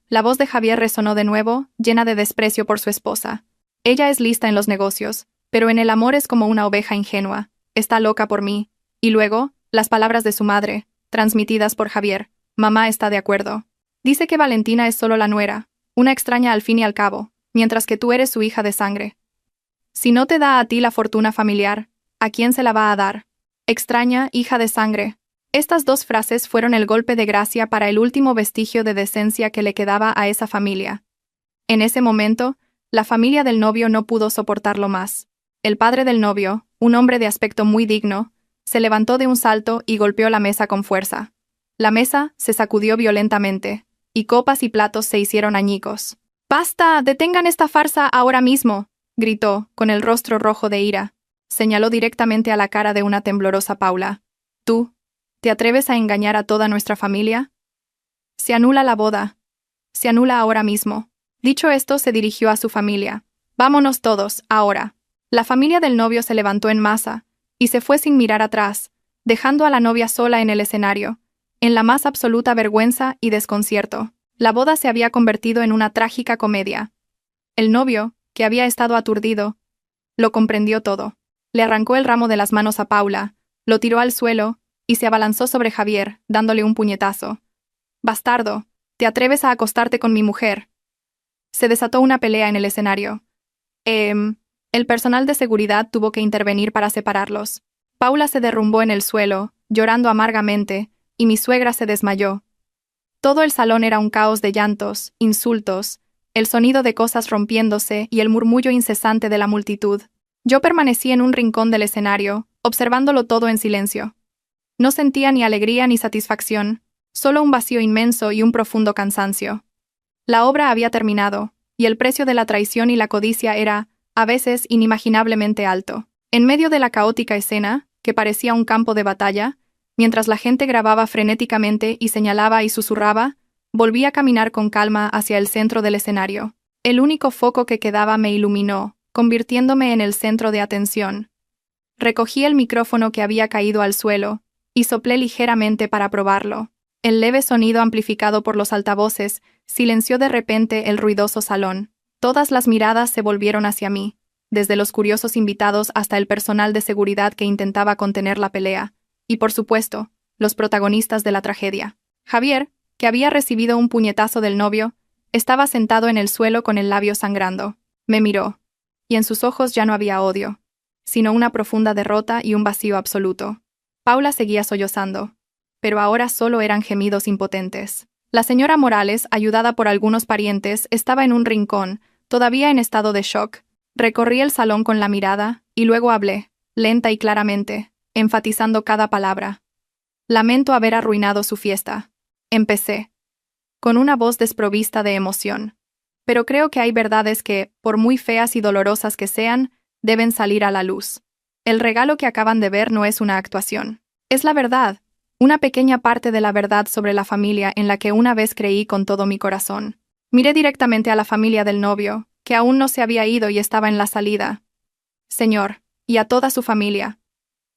La voz de Javier resonó de nuevo, llena de desprecio por su esposa. Ella es lista en los negocios, pero en el amor es como una oveja ingenua. Está loca por mí. Y luego, las palabras de su madre, transmitidas por Javier. Mamá está de acuerdo. Dice que Valentina es solo la nuera, una extraña al fin y al cabo, mientras que tú eres su hija de sangre. Si no te da a ti la fortuna familiar, ¿a quién se la va a dar? Extraña, hija de sangre. Estas dos frases fueron el golpe de gracia para el último vestigio de decencia que le quedaba a esa familia. En ese momento, la familia del novio no pudo soportarlo más. El padre del novio, un hombre de aspecto muy digno, se levantó de un salto y golpeó la mesa con fuerza. La mesa se sacudió violentamente, y copas y platos se hicieron añicos. ¡Basta! ¡Detengan esta farsa ahora mismo!, gritó, con el rostro rojo de ira. Señaló directamente a la cara de una temblorosa Paula. ¿Tú te atreves a engañar a toda nuestra familia? Se anula la boda. Se anula ahora mismo. Dicho esto, se dirigió a su familia. Vámonos todos, ahora. La familia del novio se levantó en masa, y se fue sin mirar atrás, dejando a la novia sola en el escenario, en la más absoluta vergüenza y desconcierto. La boda se había convertido en una trágica comedia. El novio, que había estado aturdido, lo comprendió todo. Le arrancó el ramo de las manos a Paula, lo tiró al suelo, y se abalanzó sobre Javier, dándole un puñetazo. «Bastardo, ¿te atreves a acostarte con mi mujer?» Se desató una pelea en el escenario. El personal de seguridad tuvo que intervenir para separarlos. Paula se derrumbó en el suelo, llorando amargamente, y mi suegra se desmayó. Todo el salón era un caos de llantos, insultos, el sonido de cosas rompiéndose y el murmullo incesante de la multitud. Yo permanecí en un rincón del escenario, observándolo todo en silencio. No sentía ni alegría ni satisfacción, solo un vacío inmenso y un profundo cansancio. La obra había terminado, y el precio de la traición y la codicia era, a veces, inimaginablemente alto. En medio de la caótica escena, que parecía un campo de batalla, mientras la gente grababa frenéticamente y señalaba y susurraba, volví a caminar con calma hacia el centro del escenario. El único foco que quedaba me iluminó, convirtiéndome en el centro de atención. Recogí el micrófono que había caído al suelo, y soplé ligeramente para probarlo. El leve sonido amplificado por los altavoces silenció de repente el ruidoso salón. Todas las miradas se volvieron hacia mí, desde los curiosos invitados hasta el personal de seguridad que intentaba contener la pelea, y por supuesto, los protagonistas de la tragedia. Javier, que había recibido un puñetazo del novio, estaba sentado en el suelo con el labio sangrando. Me miró, y en sus ojos ya no había odio, sino una profunda derrota y un vacío absoluto. Paula seguía sollozando, pero ahora solo eran gemidos impotentes. La señora Morales, ayudada por algunos parientes, estaba en un rincón, todavía en estado de shock. Recorrí el salón con la mirada, y luego hablé, lenta y claramente, enfatizando cada palabra. Lamento haber arruinado su fiesta. Empecé, con una voz desprovista de emoción. Pero creo que hay verdades que, por muy feas y dolorosas que sean, deben salir a la luz. El regalo que acaban de ver no es una actuación. Es la verdad. Una pequeña parte de la verdad sobre la familia en la que una vez creí con todo mi corazón. Miré directamente a la familia del novio, que aún no se había ido y estaba en la salida. Señor, y a toda su familia.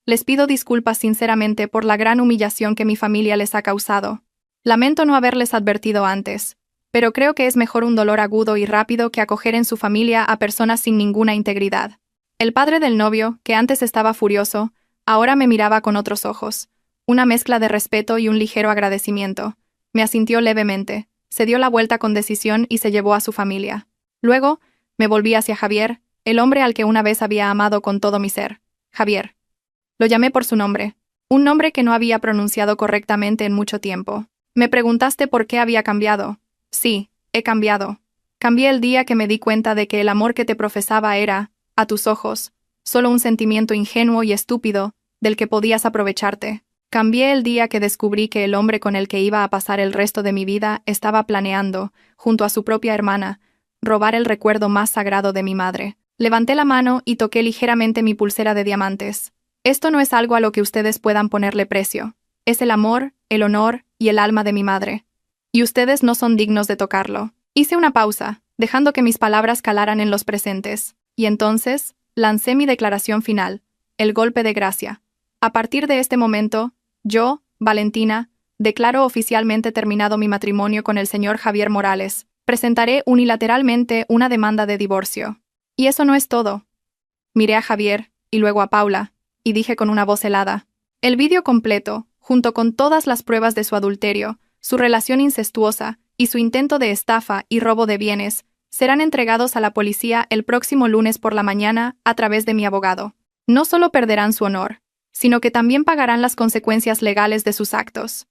Les pido disculpas sinceramente por la gran humillación que mi familia les ha causado. Lamento no haberles advertido antes, pero creo que es mejor un dolor agudo y rápido que acoger en su familia a personas sin ninguna integridad. El padre del novio, que antes estaba furioso, ahora me miraba con otros ojos. Una mezcla de respeto y un ligero agradecimiento. Me asintió levemente, se dio la vuelta con decisión y se llevó a su familia. Luego, me volví hacia Javier, el hombre al que una vez había amado con todo mi ser. Javier. Lo llamé por su nombre, un nombre que no había pronunciado correctamente en mucho tiempo. Me preguntaste por qué había cambiado. Sí, he cambiado. Cambié el día que me di cuenta de que el amor que te profesaba era, a tus ojos, solo un sentimiento ingenuo y estúpido, del que podías aprovecharte. Cambié el día que descubrí que el hombre con el que iba a pasar el resto de mi vida estaba planeando, junto a su propia hermana, robar el recuerdo más sagrado de mi madre. Levanté la mano y toqué ligeramente mi pulsera de diamantes. Esto no es algo a lo que ustedes puedan ponerle precio. Es el amor, el honor y el alma de mi madre. Y ustedes no son dignos de tocarlo. Hice una pausa, dejando que mis palabras calaran en los presentes, y entonces lancé mi declaración final, el golpe de gracia. A partir de este momento, yo, Valentina, declaro oficialmente terminado mi matrimonio con el señor Javier Morales. Presentaré unilateralmente una demanda de divorcio. Y eso no es todo. Miré a Javier, y luego a Paula, y dije con una voz helada. El vídeo completo, junto con todas las pruebas de su adulterio, su relación incestuosa y su intento de estafa y robo de bienes, serán entregados a la policía el próximo lunes por la mañana a través de mi abogado. No solo perderán su honor, sino que también pagarán las consecuencias legales de sus actos.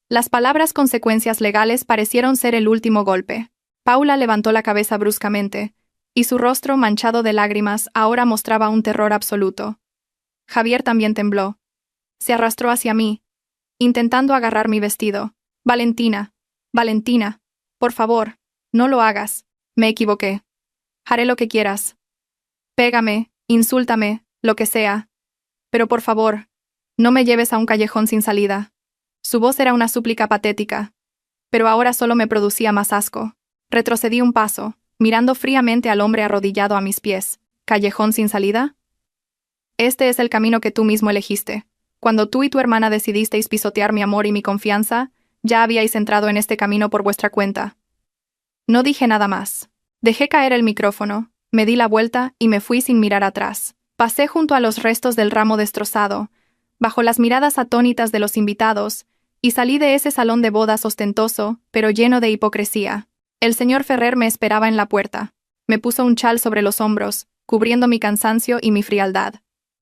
Las palabras consecuencias legales parecieron ser el último golpe. Paula levantó la cabeza bruscamente, y su rostro manchado de lágrimas ahora mostraba un terror absoluto. Javier también tembló. Se arrastró hacia mí, intentando agarrar mi vestido. Valentina, Valentina, por favor, no lo hagas. Me equivoqué. Haré lo que quieras. Pégame, insúltame, lo que sea. Pero por favor, no me lleves a un callejón sin salida. Su voz era una súplica patética, pero ahora solo me producía más asco. Retrocedí un paso, mirando fríamente al hombre arrodillado a mis pies. ¿Callejón sin salida? Este es el camino que tú mismo elegiste. Cuando tú y tu hermana decidisteis pisotear mi amor y mi confianza, ya habíais entrado en este camino por vuestra cuenta. No dije nada más. Dejé caer el micrófono, me di la vuelta y me fui sin mirar atrás. Pasé junto a los restos del ramo destrozado, bajo las miradas atónitas de los invitados, y salí de ese salón de bodas ostentoso, pero lleno de hipocresía. El señor Ferrer me esperaba en la puerta. Me puso un chal sobre los hombros, cubriendo mi cansancio y mi frialdad.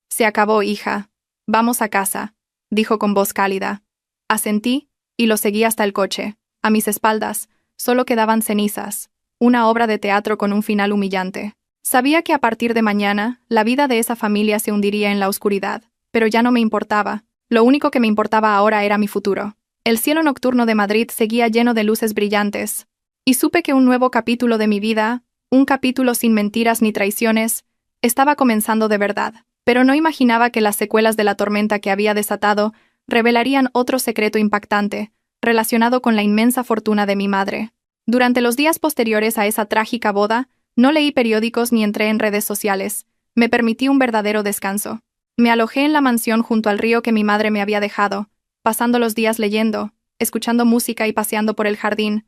Se acabó, hija. Vamos a casa, dijo con voz cálida. Asentí, y lo seguí hasta el coche. A mis espaldas, solo quedaban cenizas, una obra de teatro con un final humillante. Sabía que a partir de mañana, la vida de esa familia se hundiría en la oscuridad, pero ya no me importaba. Lo único que me importaba ahora era mi futuro. El cielo nocturno de Madrid seguía lleno de luces brillantes, y supe que un nuevo capítulo de mi vida, un capítulo sin mentiras ni traiciones, estaba comenzando de verdad. Pero no imaginaba que las secuelas de la tormenta que había desatado revelarían otro secreto impactante, relacionado con la inmensa fortuna de mi madre. Durante los días posteriores a esa trágica boda, no leí periódicos ni entré en redes sociales. Me permití un verdadero descanso. Me alojé en la mansión junto al río que mi madre me había dejado, pasando los días leyendo, escuchando música y paseando por el jardín,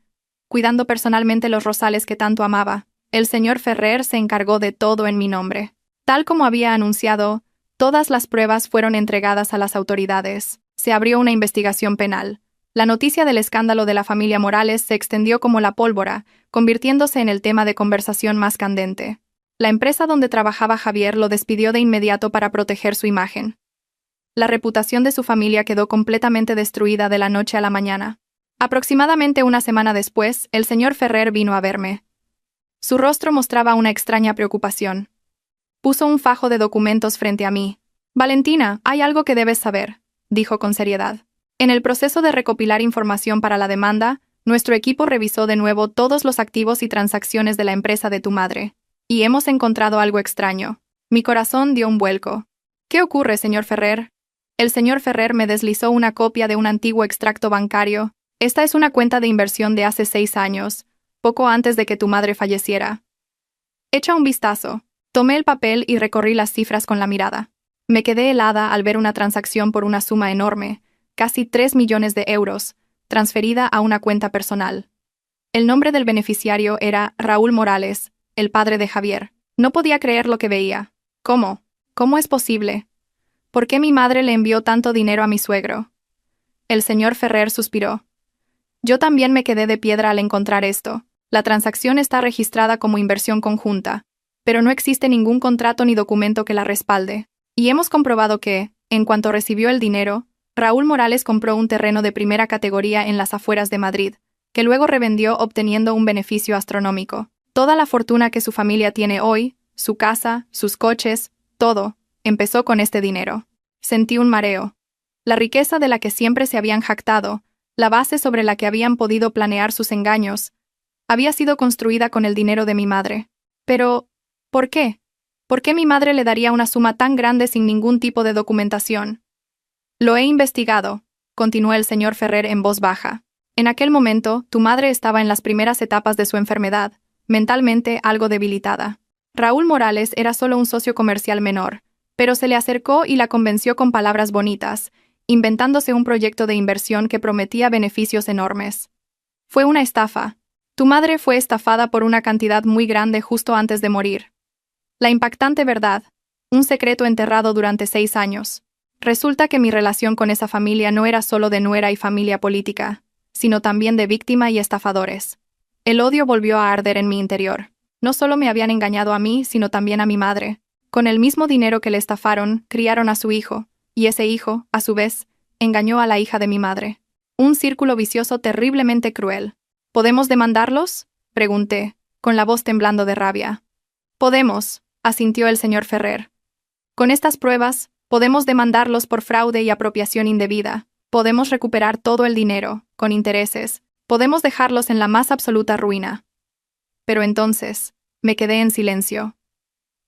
cuidando personalmente los rosales que tanto amaba. El señor Ferrer se encargó de todo en mi nombre. Tal como había anunciado, todas las pruebas fueron entregadas a las autoridades. Se abrió una investigación penal. La noticia del escándalo de la familia Morales se extendió como la pólvora, convirtiéndose en el tema de conversación más candente. La empresa donde trabajaba Javier lo despidió de inmediato para proteger su imagen. La reputación de su familia quedó completamente destruida de la noche a la mañana. Aproximadamente una semana después, el señor Ferrer vino a verme. Su rostro mostraba una extraña preocupación. Puso un fajo de documentos frente a mí. «Valentina, hay algo que debes saber», dijo con seriedad. En el proceso de recopilar información para la demanda, nuestro equipo revisó de nuevo todos los activos y transacciones de la empresa de tu madre. Y hemos encontrado algo extraño. Mi corazón dio un vuelco. «¿Qué ocurre, señor Ferrer?» El señor Ferrer me deslizó una copia de un antiguo extracto bancario. Esta es una cuenta de inversión de hace 6 años, poco antes de que tu madre falleciera. Echa un vistazo. Tomé el papel y recorrí las cifras con la mirada. Me quedé helada al ver una transacción por una suma enorme, casi 3 millones de euros, transferida a una cuenta personal. El nombre del beneficiario era Raúl Morales, el padre de Javier. No podía creer lo que veía. ¿Cómo? ¿Cómo es posible? ¿Por qué mi madre le envió tanto dinero a mi suegro? El señor Ferrer suspiró. Yo también me quedé de piedra al encontrar esto. La transacción está registrada como inversión conjunta, pero no existe ningún contrato ni documento que la respalde. Y hemos comprobado que, en cuanto recibió el dinero, Raúl Morales compró un terreno de primera categoría en las afueras de Madrid, que luego revendió obteniendo un beneficio astronómico. Toda la fortuna que su familia tiene hoy, su casa, sus coches, todo, empezó con este dinero. Sentí un mareo. La riqueza de la que siempre se habían jactado, la base sobre la que habían podido planear sus engaños, había sido construida con el dinero de mi madre. Pero, ¿por qué? ¿Por qué mi madre le daría una suma tan grande sin ningún tipo de documentación? Lo he investigado, continuó el señor Ferrer en voz baja. En aquel momento, tu madre estaba en las primeras etapas de su enfermedad, mentalmente algo debilitada. Raúl Morales era solo un socio comercial menor, pero se le acercó y la convenció con palabras bonitas, inventándose un proyecto de inversión que prometía beneficios enormes. Fue una estafa. Tu madre fue estafada por una cantidad muy grande justo antes de morir. La impactante verdad, un secreto enterrado durante 6 años. Resulta que mi relación con esa familia no era solo de nuera y familia política, sino también de víctima y estafadores. El odio volvió a arder en mi interior. No solo me habían engañado a mí, sino también a mi madre. Con el mismo dinero que le estafaron, criaron a su hijo, y ese hijo, a su vez, engañó a la hija de mi madre. Un círculo vicioso terriblemente cruel. ¿Podemos demandarlos?, pregunté, con la voz temblando de rabia. Podemos, asintió el señor Ferrer. Con estas pruebas, podemos demandarlos por fraude y apropiación indebida. Podemos recuperar todo el dinero, con intereses. Podemos dejarlos en la más absoluta ruina. Pero entonces, me quedé en silencio.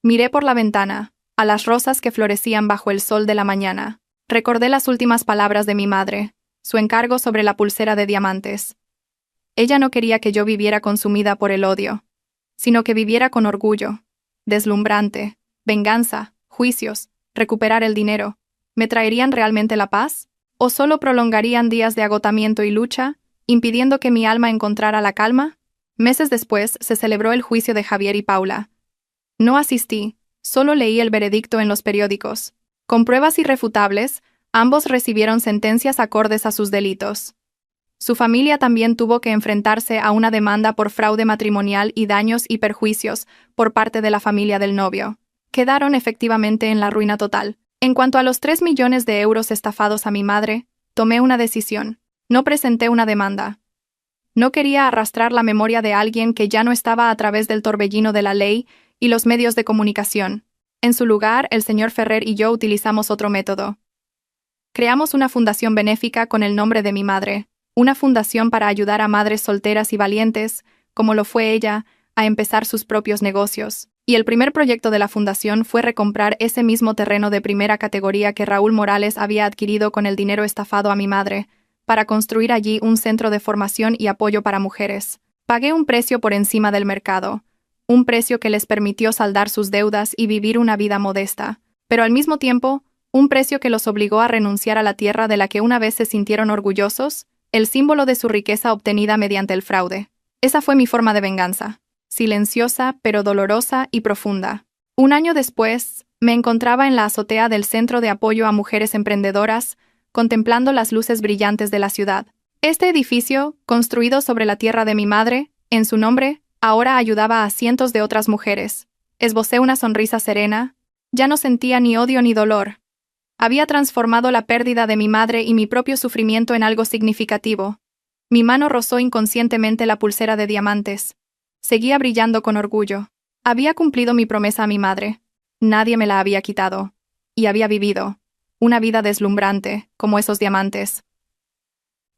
Miré por la ventana, a las rosas que florecían bajo el sol de la mañana. Recordé las últimas palabras de mi madre, su encargo sobre la pulsera de diamantes. Ella no quería que yo viviera consumida por el odio, sino que viviera con orgullo, deslumbrante, venganza, juicios, recuperar el dinero. ¿Me traerían realmente la paz? ¿O solo prolongarían días de agotamiento y lucha, impidiendo que mi alma encontrara la calma? Meses después se celebró el juicio de Javier y Paula. No asistí, solo leí el veredicto en los periódicos. Con pruebas irrefutables, ambos recibieron sentencias acordes a sus delitos. Su familia también tuvo que enfrentarse a una demanda por fraude matrimonial y daños y perjuicios por parte de la familia del novio. Quedaron efectivamente en la ruina total. En cuanto a los 3 millones de euros estafados a mi madre, tomé una decisión. No presenté una demanda. No quería arrastrar la memoria de alguien que ya no estaba a través del torbellino de la ley y los medios de comunicación. En su lugar, el señor Ferrer y yo utilizamos otro método. Creamos una fundación benéfica con el nombre de mi madre, una fundación para ayudar a madres solteras y valientes, como lo fue ella, a empezar sus propios negocios. Y el primer proyecto de la fundación fue recomprar ese mismo terreno de primera categoría que Raúl Morales había adquirido con el dinero estafado a mi madre, para construir allí un centro de formación y apoyo para mujeres. Pagué un precio por encima del mercado, un precio que les permitió saldar sus deudas y vivir una vida modesta, pero al mismo tiempo, un precio que los obligó a renunciar a la tierra de la que una vez se sintieron orgullosos, el símbolo de su riqueza obtenida mediante el fraude. Esa fue mi forma de venganza, silenciosa pero dolorosa y profunda. Un año después, me encontraba en la azotea del Centro de Apoyo a Mujeres Emprendedoras, contemplando las luces brillantes de la ciudad. Este edificio, construido sobre la tierra de mi madre, en su nombre, ahora ayudaba a cientos de otras mujeres. Esbocé una sonrisa serena. Ya no sentía ni odio ni dolor. Había transformado la pérdida de mi madre y mi propio sufrimiento en algo significativo. Mi mano rozó inconscientemente la pulsera de diamantes. Seguía brillando con orgullo. Había cumplido mi promesa a mi madre. Nadie me la había quitado. Y había vivido una vida deslumbrante, como esos diamantes.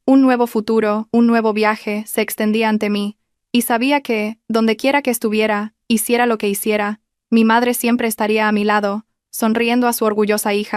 Un nuevo futuro, un nuevo viaje, se extendía ante mí, y sabía que, dondequiera que estuviera, hiciera lo que hiciera, mi madre siempre estaría a mi lado, sonriendo a su orgullosa hija.